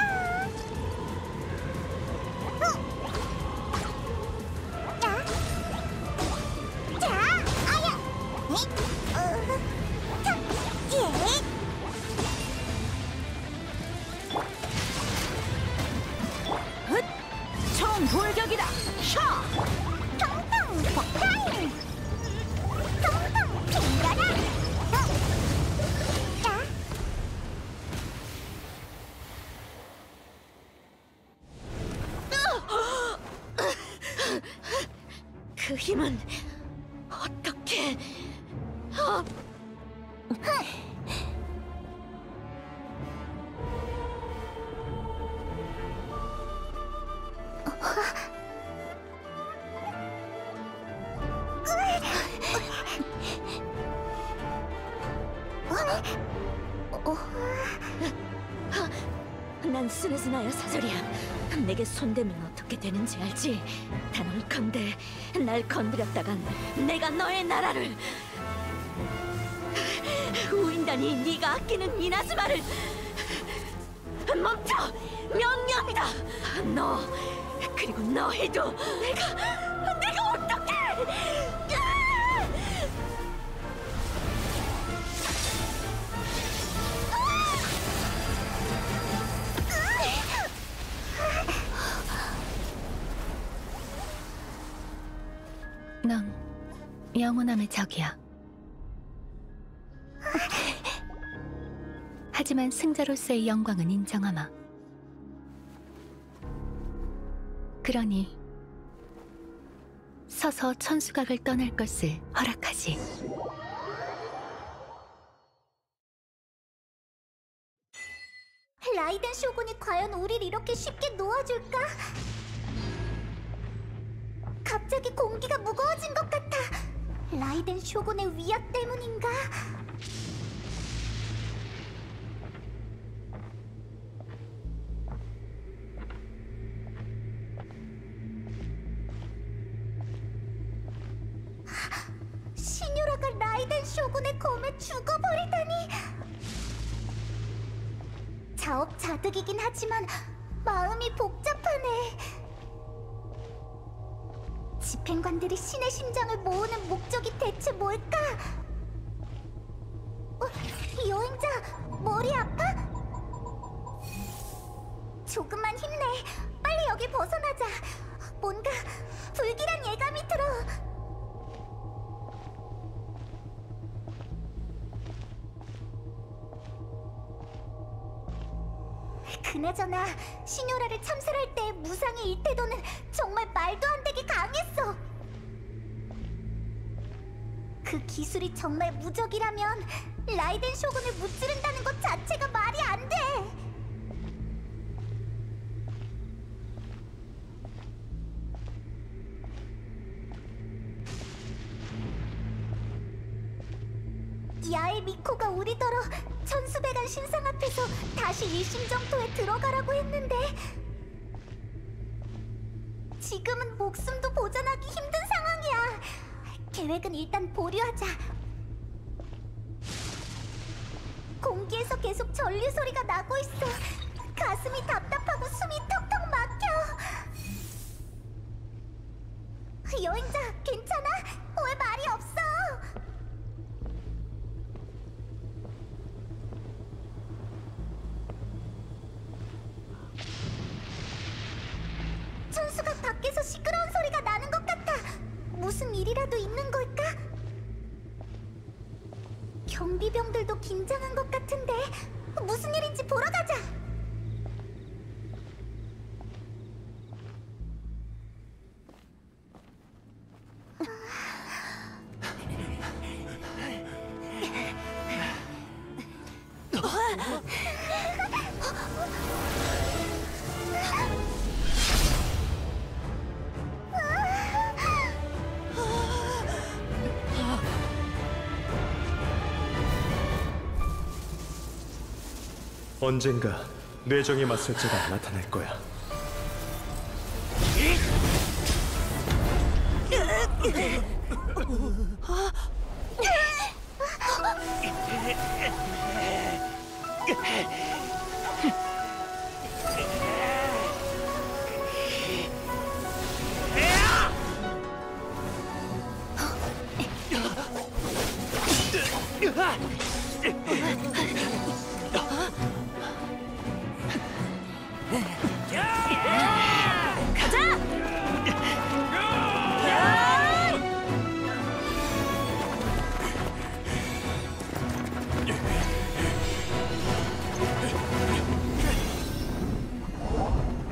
총 돌격이다. 샤! 통통 폭탄. 통통 튕겨라. 그 힘은 어떻게? 난 스네즈나야 사절이야. 내게 손대면 어떻게 되는지 알지? 단언컨대 날 건드렸다간 내가 너의 나라를, 우인단이 네가 아끼는 이나즈마를 멈춰! 명령이다! 너 그리고 너희도 내가 어떻게! 넌 영원함의 적이야. 하지만 승자로서의 영광은 인정하마. 그러니 서서 천수각을 떠날 것을 허락하지. 라이덴 쇼군이 과연 우릴 이렇게 쉽게 놓아줄까? 갑자기 공기가 무거워진 것 같아. 라이덴 쇼군의 위압 때문인가? 시뉴라가 라이덴 쇼군의 검에 죽어버리다니. 자업자득이긴 하지만 마음이 복잡하네. 집행관들이 신의 심장을 모으는 목적이 대체 뭘까? 여행자, 머리 아파? 조금만 힘내. 빨리 여길 벗어나자. 뭔가 불길한 예감이 들어. 그나저나 시뇨라를 참살할 때의 무상의 일태도는 정말 말도 안 되게 강했어. 그 기술이 정말 무적이라면 라이덴 쇼군을 무찌른다는 것 자체가 말이 안 돼. 야의 미코가 우리더러 천수백안 신상 앞에서 다시 일심정토에 들어가라고 했는데 지금은 목숨도 보존하기 힘든 상황이야. 계획은 일단 보류하자. 공기에서 계속 전류 소리가 나고 있어. 가슴이 답답하고 숨이 턱턱 막혀. 여행자, 괜찮아? 왜 말이 없어? 천수가 밖에서 시끄러운 소리가 나는 것 같아. 무슨 일이라도 있는 걸까? 경비병들도 긴장한 것 같은데 무슨 일인지 보러 가자. 언젠가 뇌정에 맞설 자가 나타날 거야.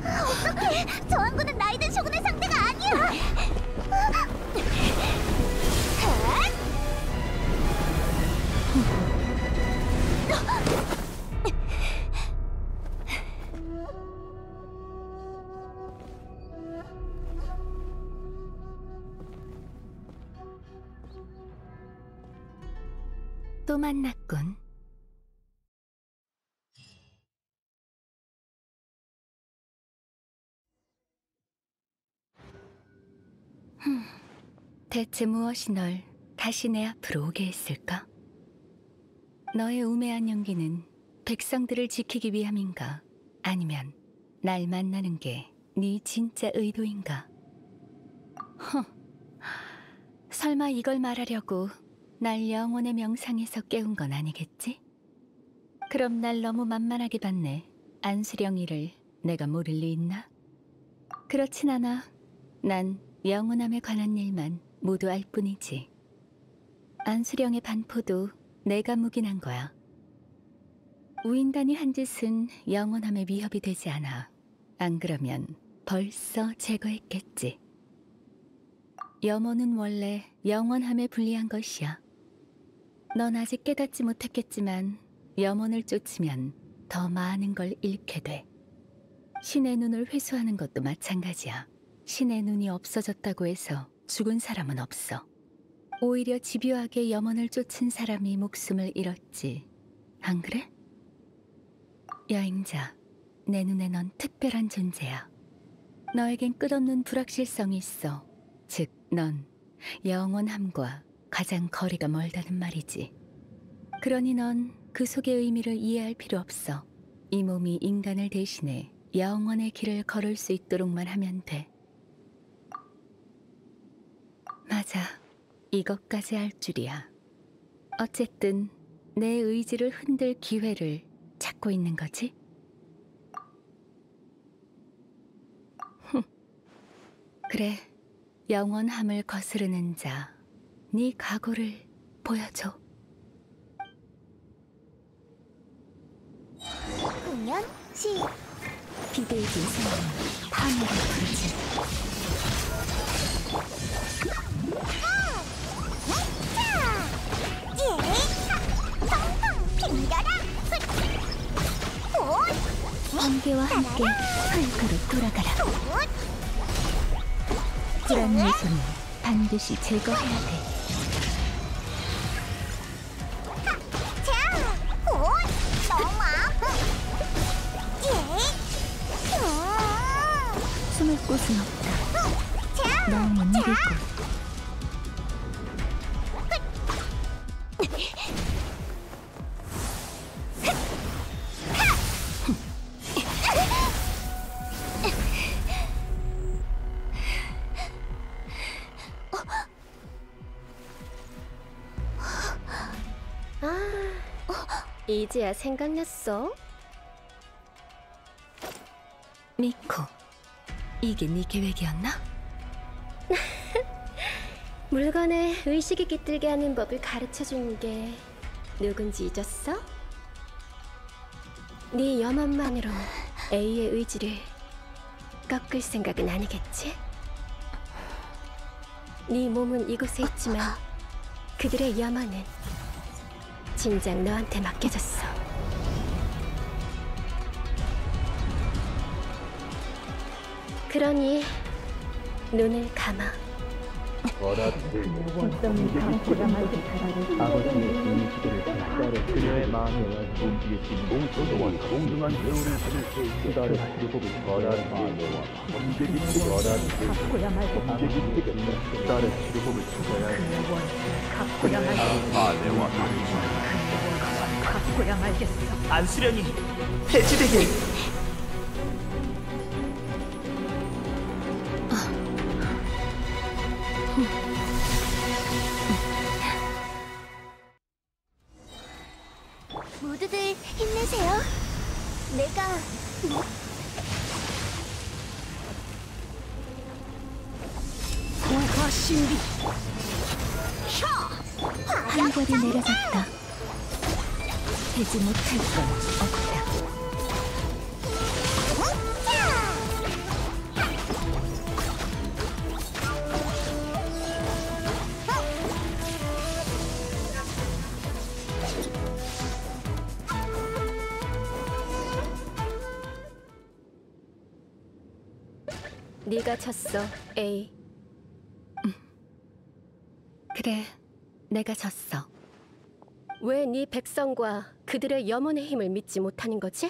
어떡해! 저항군은 라이덴 쇼군의 상대가 아니야! 또 만났군. 대체 무엇이 널 다시 내 앞으로 오게 했을까? 너의 우매한 연기는 백성들을 지키기 위함인가? 아니면 날 만나는 게 네 진짜 의도인가? 설마 이걸 말하려고 날 영혼의 명상에서 깨운 건 아니겠지? 그럼 날 너무 만만하게 봤네. 안수령이를 내가 모를 리 있나? 그렇진 않아. 난 영혼함에 관한 일만 모두 알 뿐이지. 안수령의 반포도 내가 묵인한 거야. 우인단이 한 짓은 영혼함에 위협이 되지 않아. 안 그러면 벌써 제거했겠지. 염원은 원래 영원함에 불리한 것이야. 넌 아직 깨닫지 못했겠지만 염원을 쫓으면 더 많은 걸 잃게 돼. 신의 눈을 회수하는 것도 마찬가지야. 신의 눈이 없어졌다고 해서 죽은 사람은 없어. 오히려 집요하게 염원을 쫓은 사람이 목숨을 잃었지. 안 그래? 여행자, 내 눈에 넌 특별한 존재야. 너에겐 끝없는 불확실성이 있어. 즉, 넌 영원함과 가장 거리가 멀다는 말이지. 그러니 넌 그 속의 의미를 이해할 필요 없어. 이 몸이 인간을 대신해 영원의 길을 걸을 수 있도록만 하면 돼. 맞아. 이것까지 할 줄이야. 어쨌든 내 의지를 흔들 기회를 찾고 있는 거지? 그래, 영원함을 거스르는 자, 네 각오를 보여줘. 공연 시. 비대해진 생명은 파멸을 부르지. 번개와 함께 흙으로 돌아가라. 찌란 요소는 반드시 제거해야 돼. 숨을 곳은 없다. 너무 느릴 곳. 이제야 생각났어? 미코, 이게 네 계획이었나? 물건에 의식이 깃들게 하는 법을 가르쳐준 게 누군지 잊었어? 네 염원만으로 A의 의지를 꺾을 생각은 아니겠지? 네 몸은 이곳에 있지만 그들의 염원은 진작 너한테 맡겨졌어. 그러니 눈을 감아. 그녀의 마음에 움직이신 몽소도와 동등한 배우를 찾을 때 그다를 치료법을 거라는 아내와 범죄기 갖고야 말고 그다를 치료법을 찾아야 해. 갖고야 말고 아내와 갖고야 말겠어. 안수령이 해지되게. 모두들 힘내세요. 내가 고화 신비. 한결이 내려졌다. 되지 못할 건 없다. 네가 졌어, A. 그래, 내가 졌어. 왜 네 백성과 그들의 염원의 힘을 믿지 못하는 거지?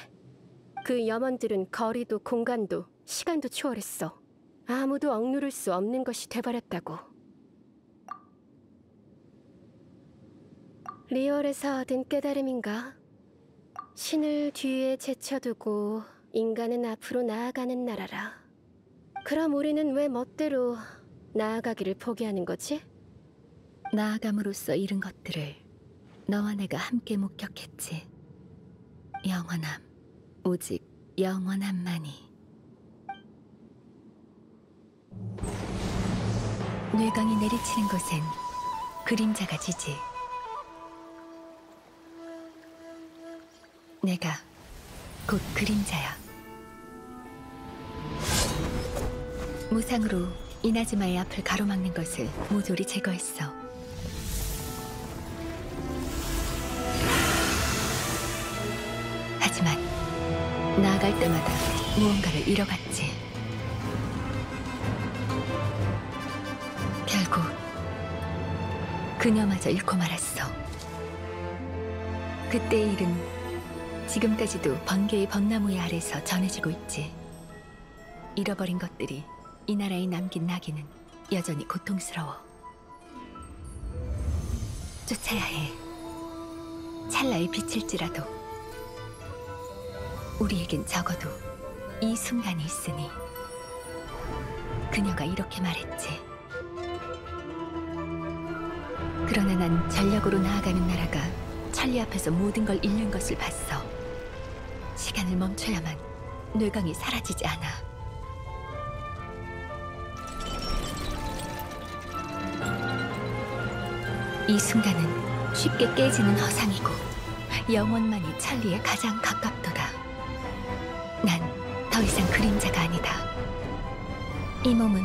그 염원들은 거리도 공간도 시간도 초월했어. 아무도 억누를 수 없는 것이 돼버렸다고. 리얼에서 얻은 깨달음인가? 신을 뒤에 제쳐두고 인간은 앞으로 나아가는 나라라. 그럼 우리는 왜 멋대로 나아가기를 포기하는 거지? 나아감으로써 잃은 것들을 너와 내가 함께 목격했지. 영원함, 오직 영원함만이. 뇌강이 내리치는 곳엔 그림자가 지지. 내가 곧 그림자야. 무상으로 이나즈마의 앞을 가로막는 것을 모조리 제거했어. 하지만 나아갈 때마다 무언가를 잃어갔지. 결국 그녀마저 잃고 말았어. 그때의 일은 지금까지도 번개의 벚나무의 아래서 전해지고 있지. 잃어버린 것들이 이 나라에 남긴 나기는 여전히 고통스러워. 쫓아야 해. 찰나의 빛일지라도. 우리에겐 적어도 이 순간이 있으니. 그녀가 이렇게 말했지. 그러나 난 전력으로 나아가는 나라가 천리 앞에서 모든 걸 잃는 것을 봤어. 시간을 멈춰야만 뇌강이 사라지지 않아. 이 순간은 쉽게 깨지는 허상이고 영혼만이 천리에 가장 가깝도다. 난 더 이상 그림자가 아니다. 이 몸은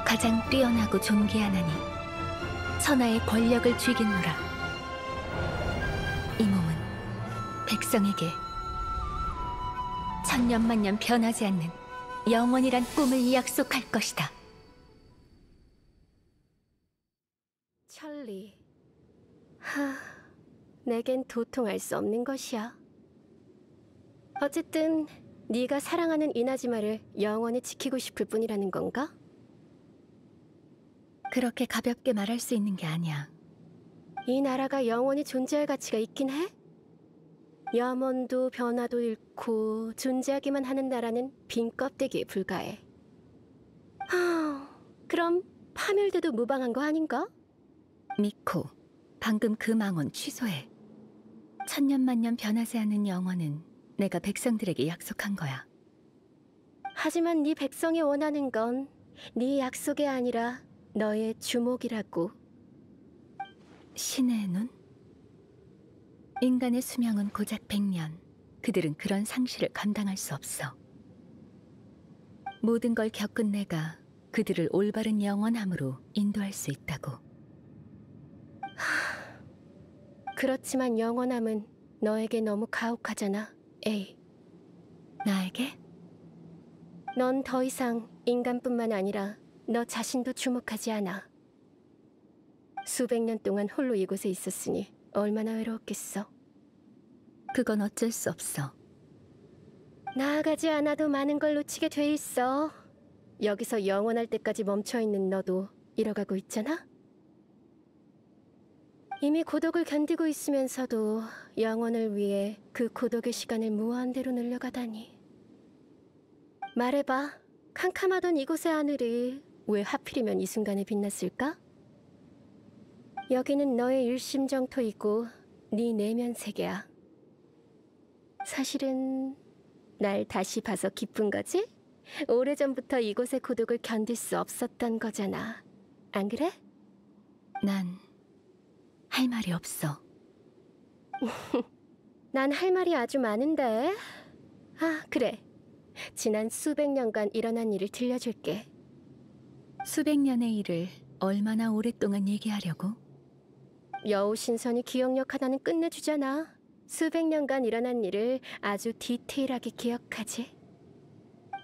가장 뛰어나고 존귀하나니 천하의 권력을 쥐겠노라. 이 몸은 백성에게 천년만년 변하지 않는 영원이란 꿈을 약속할 것이다. 천리. 내겐 도통할 수 없는 것이야. 어쨌든 네가 사랑하는 이나즈마를 영원히 지키고 싶을 뿐이라는 건가? 그렇게 가볍게 말할 수 있는 게 아니야. 이 나라가 영원히 존재할 가치가 있긴 해? 염원도 변화도 잃고 존재하기만 하는 나라는 빈 껍데기에 불과해. 그럼 파멸돼도 무방한 거 아닌가? 미코, 방금 그 망언 취소해. 천년만년 변하지 않는 영원은 내가 백성들에게 약속한 거야. 하지만 네 백성이 원하는 건 네 약속이 아니라 너의 주목이라고. 신의 눈? 인간의 수명은 고작 100년. 그들은 그런 상실을 감당할 수 없어. 모든 걸 겪은 내가 그들을 올바른 영원함으로 인도할 수 있다고. 그렇지만 영원함은 너에게 너무 가혹하잖아, 에이. 나에게? 넌 더 이상 인간뿐만 아니라 너 자신도 주목하지 않아. 수백 년 동안 홀로 이곳에 있었으니 얼마나 외로웠겠어. 그건 어쩔 수 없어. 나아가지 않아도 많은 걸 놓치게 돼 있어. 여기서 영원할 때까지 멈춰있는 너도 잃어가고 있잖아? 이미 고독을 견디고 있으면서도 영원을 위해 그 고독의 시간을 무한대로 늘려가다니. 말해봐. 캄캄하던 이곳의 하늘이 왜 하필이면 이 순간에 빛났을까? 여기는 너의 일심정토이고 네 내면 세계야. 사실은 날 다시 봐서 기쁜 거지? 오래전부터 이곳의 고독을 견딜 수 없었던 거잖아. 안 그래? 난 할 말이 없어. 난 할 말이 아주 많은데. 그래. 지난 수백 년간 일어난 일을 들려줄게. 수백 년의 일을 얼마나 오랫동안 얘기하려고? 여우 신선이 기억력 하나는 끝내주잖아. 수백 년간 일어난 일을 아주 디테일하게 기억하지.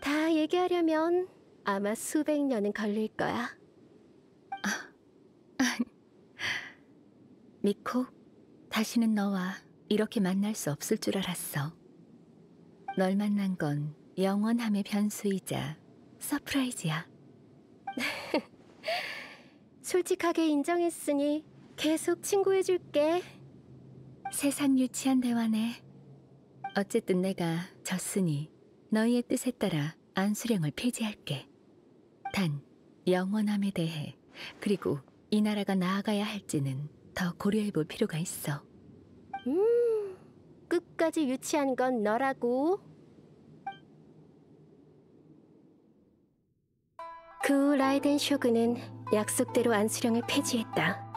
다 얘기하려면 아마 수백 년은 걸릴 거야. 미코, 다시는 너와 이렇게 만날 수 없을 줄 알았어. 널 만난 건 영원함의 변수이자 서프라이즈야. 솔직하게 인정했으니 계속 친구해줄게. 세상 유치한 대화네. 어쨌든 내가 졌으니 너희의 뜻에 따라 안수령을 폐지할게. 단 영원함에 대해, 그리고 이 나라가 나아가야 할지는 더 고려해볼 필요가 있어. 끝까지 유치한 건 너라고. 그 후 라이덴 쇼군은 약속대로 안수령을 폐지했다.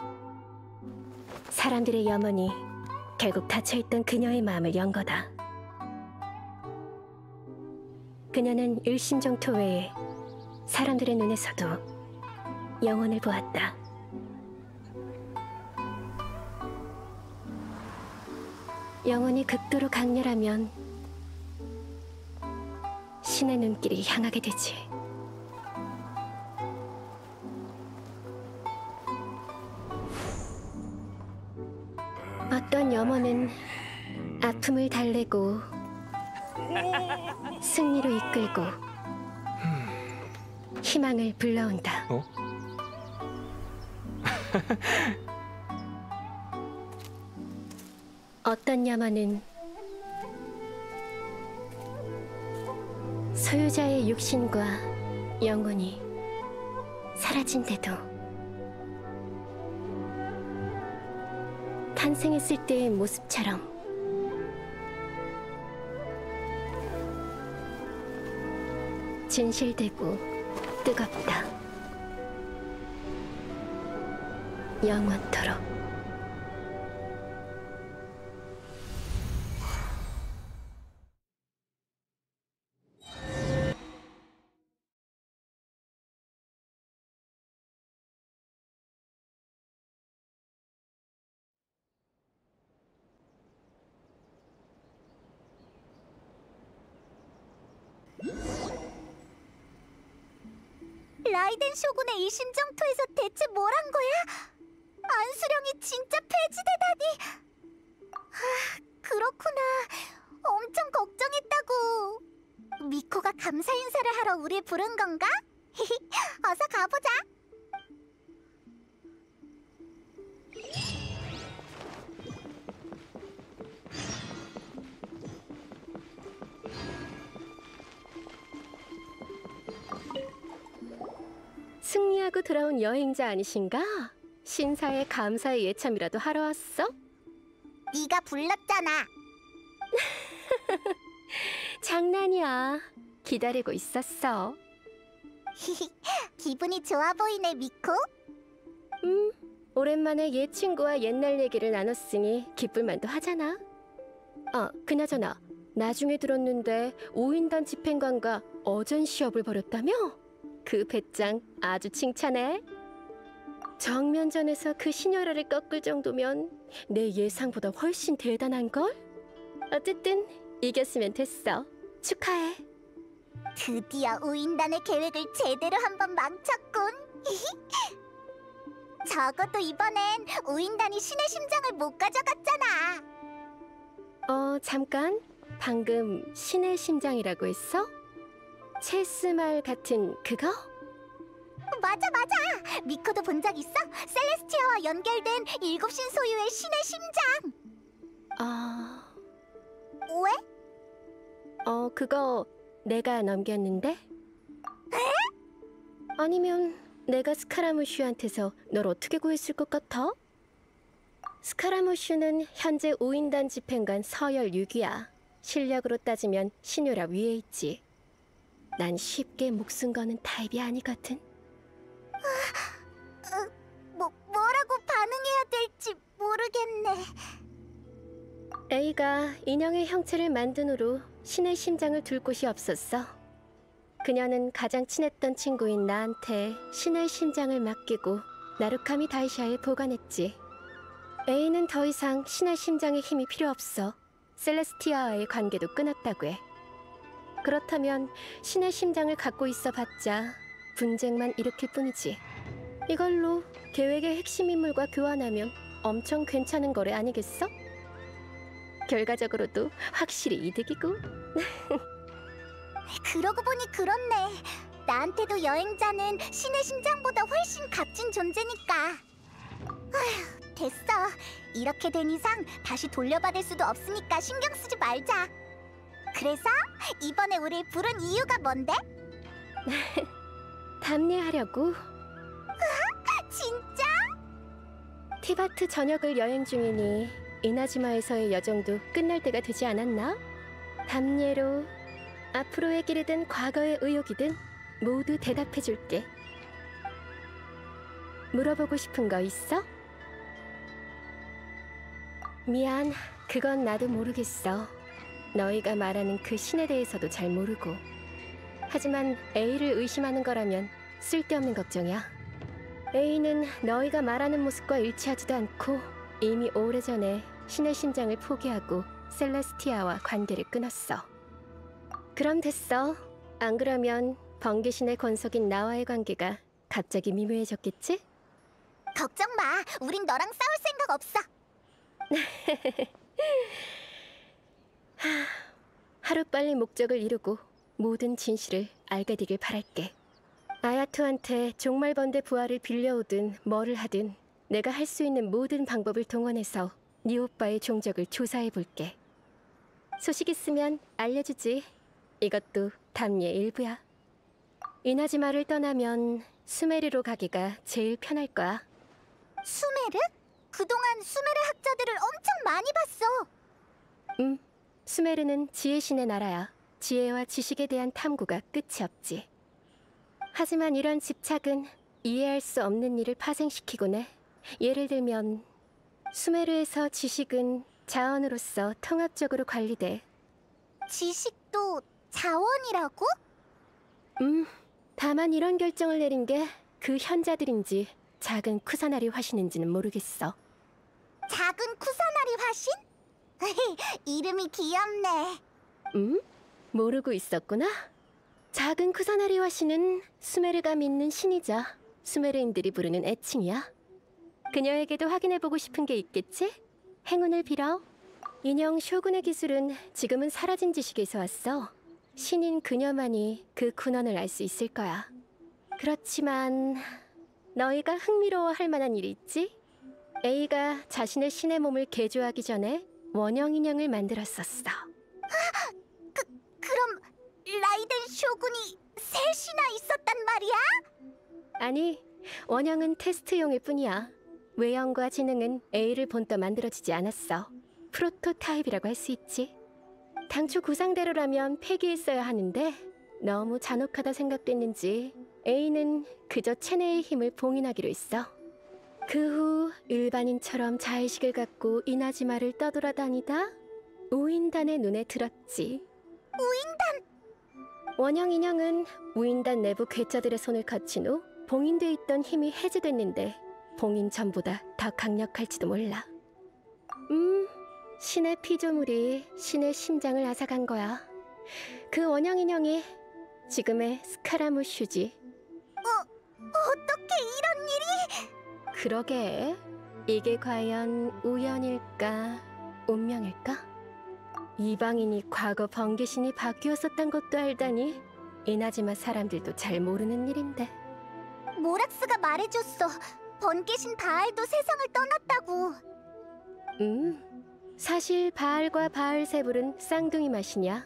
사람들의 염원이 결국 닫혀있던 그녀의 마음을 연 거다. 그녀는 일심정토 외에 사람들의 눈에서도 영혼을 보았다. 영혼이 극도로 강렬하면 신의 눈길이 향하게 되지. 어떤 염원은 아픔을 달래고 승리로 이끌고 희망을 불러온다. 어떤 염원은 소유자의 육신과 영혼이 사라진데도 환생했을 때의 모습처럼. 진실되고 뜨겁다. 영원토록. 라이덴 쇼군의 이 심정토에서 대체 뭘 한 거야? 안수령이 진짜 폐지되다니. 그렇구나. 엄청 걱정했다고. 미코가 감사 인사를 하러 우릴 부른 건가? 어서 가보자. 승리하고 돌아온 여행자 아니신가? 신사에 감사의 예참이라도 하러 왔어? 네가 불렀잖아. 장난이야. 기다리고 있었어. 기분이 좋아 보이네, 미코. 오랜만에 옛 친구와 옛날 얘기를 나눴으니 기쁠만도 하잖아. 그나저나 나중에 들었는데 오인단 집행관과 어전 시합을 벌였다며? 그 배짱 아주 칭찬해. 정면전에서 그 신혈아를 꺾을 정도면 내 예상보다 훨씬 대단한걸? 어쨌든 이겼으면 됐어. 축하해. 드디어 우인단의 계획을 제대로 한번 망쳤군. 적어도 이번엔 우인단이 신의 심장을 못 가져갔잖아. 잠깐. 방금 신의 심장이라고 했어? 체스말 같은 그거? 맞아. 미코도 본 적 있어? 셀레스티아와 연결된 일곱신 소유의 신의 심장. 왜? 그거 내가 넘겼는데? 에? 아니면 내가 스카라무슈한테서 널 어떻게 구했을 것 같아? 스카라무슈는 현재 오인단 집행관 서열 6위야. 실력으로 따지면 신효라 위에 있지. 난 쉽게 목숨 거는 타입이 아니거든. 뭐라고 반응해야 될지 모르겠네. A가 인형의 형체를 만든 후로 신의 심장을 둘 곳이 없었어. 그녀는 가장 친했던 친구인 나한테 신의 심장을 맡기고 나루카미 다이샤에 보관했지. A는 더 이상 신의 심장의 힘이 필요 없어. 셀레스티아와의 관계도 끊었다고 해. 그렇다면 신의 심장을 갖고 있어봤자 분쟁만 일으킬 뿐이지. 이걸로 계획의 핵심 인물과 교환하면 엄청 괜찮은 거래 아니겠어? 결과적으로도 확실히 이득이고. 그러고 보니 그렇네. 나한테도 여행자는 신의 심장보다 훨씬 값진 존재니까. 아휴, 됐어. 이렇게 된 이상 다시 돌려받을 수도 없으니까 신경 쓰지 말자. 그래서 이번에 우릴 부른 이유가 뭔데? 답례하려고. 진짜? 티바트 전역을 여행 중이니 이나즈마에서의 여정도 끝날 때가 되지 않았나? 답례로 앞으로의 길이든 과거의 의혹이든 모두 대답해줄게. 물어보고 싶은 거 있어? 미안, 그건 나도 모르겠어. 너희가 말하는 그 신에 대해서도 잘 모르고. 하지만 A를 의심하는 거라면 쓸데없는 걱정이야. A는 너희가 말하는 모습과 일치하지도 않고 이미 오래전에 신의 심장을 포기하고 셀레스티아와 관계를 끊었어. 그럼 됐어. 안 그러면 번개신의 권속인 나와의 관계가 갑자기 미묘해졌겠지? 걱정 마. 우린 너랑 싸울 생각 없어. 하루빨리 목적을 이루고 모든 진실을 알게 되길 바랄게. 아야토한테 종말번대 부하를 빌려오든 뭐를 하든 내가 할 수 있는 모든 방법을 동원해서 네 오빠의 종적을 조사해볼게. 소식 있으면 알려주지. 이것도 답례의 일부야. 이나즈마를 떠나면 수메르로 가기가 제일 편할 거야. 수메르? 그동안 수메르 학자들을 엄청 많이 봤어. 수메르는 지혜 신의 나라야. 지혜와 지식에 대한 탐구가 끝이 없지. 하지만 이런 집착은 이해할 수 없는 일을 파생시키곤 해. 예를 들면 수메르에서 지식은 자원으로서 통합적으로 관리돼. 지식도 자원이라고? 다만 이런 결정을 내린 게 그 현자들인지 작은 쿠사나리 화신인지는 모르겠어. 작은 쿠사나리 화신? 이름이 귀엽네. 모르고 있었구나. 작은 쿠사나리 화신은 수메르가 믿는 신이자 수메르인들이 부르는 애칭이야. 그녀에게도 확인해보고 싶은 게 있겠지? 행운을 빌어. 인형 쇼군의 기술은 지금은 사라진 지식에서 왔어. 신인 그녀만이 그 근원을 알 수 있을 거야. 그렇지만 너희가 흥미로워할 만한 일이 있지? A가 자신의 신의 몸을 개조하기 전에 원형 인형을 만들었었어. 그럼 라이덴 쇼군이 셋이나 있었단 말이야? 아니, 원형은 테스트용일 뿐이야. 외형과 지능은 A를 본떠 만들어지지 않았어. 프로토타입이라고 할 수 있지. 당초 구상대로라면 폐기했어야 하는데 너무 잔혹하다 생각됐는지 A는 그저 체내의 힘을 봉인하기로 했어. 그 후 일반인처럼 자의식을 갖고 이나즈마를 떠돌아다니다 우인단의 눈에 들었지. 우인단? 원형 인형은 우인단 내부 괴짜들의 손을 거친 후 봉인돼 있던 힘이 해제됐는데 봉인 전보다 더 강력할지도 몰라. 신의 피조물이 신의 심장을 앗아간 거야. 그 원형 인형이 지금의 스카라무슈지. 어떻게 이런 일이? 그러게, 이게 과연 우연일까, 운명일까? 이방인이 과거 번개신이 바뀌었었단 것도 알다니 이나즈마 사람들도 잘 모르는 일인데. 모락스가 말해줬어. 번개신 바알도 세상을 떠났다고. 사실 바알과 바알세불은 쌍둥이 마신이야.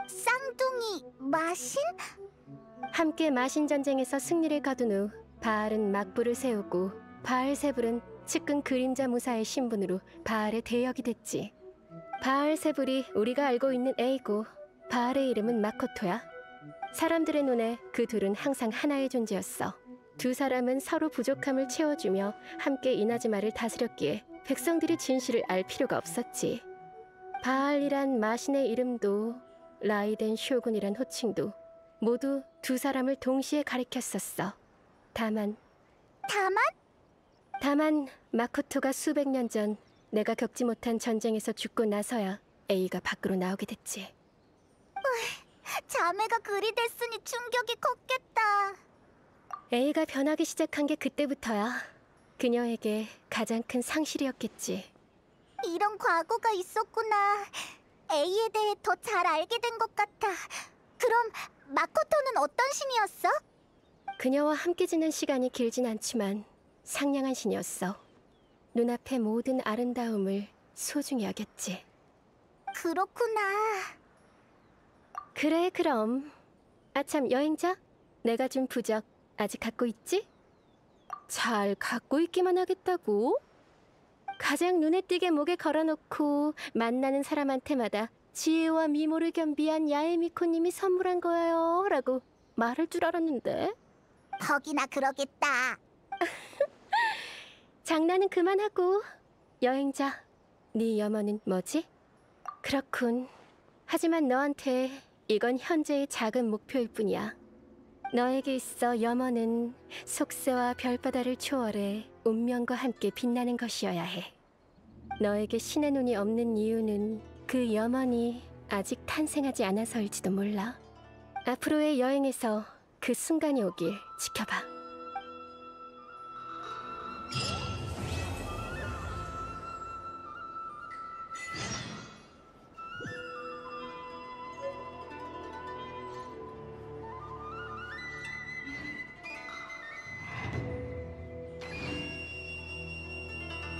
쌍둥이 마신? 함께 마신 전쟁에서 승리를 거둔 후 바알은 막부를 세우고 바알세불은 측근 그림자 무사의 신분으로 바알의 대역이 됐지. 바알세불이 우리가 알고 있는 A고 바알의 이름은 마코토야. 사람들의 눈에 그 둘은 항상 하나의 존재였어. 두 사람은 서로 부족함을 채워주며 함께 이나즈마를 다스렸기에 백성들이 진실을 알 필요가 없었지. 바알이란 마신의 이름도 라이덴 쇼군이란 호칭도 모두 두 사람을 동시에 가리켰었어. 다만 마코토가 수백 년 전 내가 겪지 못한 전쟁에서 죽고 나서야 A가 밖으로 나오게 됐지. 자매가 그리 됐으니 충격이 컸겠다. A가 변하기 시작한 게 그때부터야. 그녀에게 가장 큰 상실이었겠지. 이런 과거가 있었구나. A에 대해 더 잘 알게 된 것 같아. 그럼 마코토는 어떤 신이었어? 그녀와 함께 지낸 시간이 길진 않지만 상냥한 신이었어. 눈앞의 모든 아름다움을 소중히 여겼지. 그렇구나. 그래, 그럼. 아참, 여행자? 내가 준 부적 아직 갖고 있지? 잘 갖고 있기만 하겠다고? 가장 눈에 띄게 목에 걸어놓고 만나는 사람한테마다 지혜와 미모를 겸비한 야에미코님이 선물한 거예요 라고 말할 줄 알았는데. 거기나 그러겠다. 장난은 그만하고. 여행자, 네 염원은 뭐지? 그렇군. 하지만 너한테 이건 현재의 작은 목표일 뿐이야. 너에게 있어 염원은 속세와 별바다를 초월해 운명과 함께 빛나는 것이어야 해. 너에게 신의 눈이 없는 이유는 그 염원이 아직 탄생하지 않아서일지도 몰라. 앞으로의 여행에서 그 순간이 오길 지켜봐.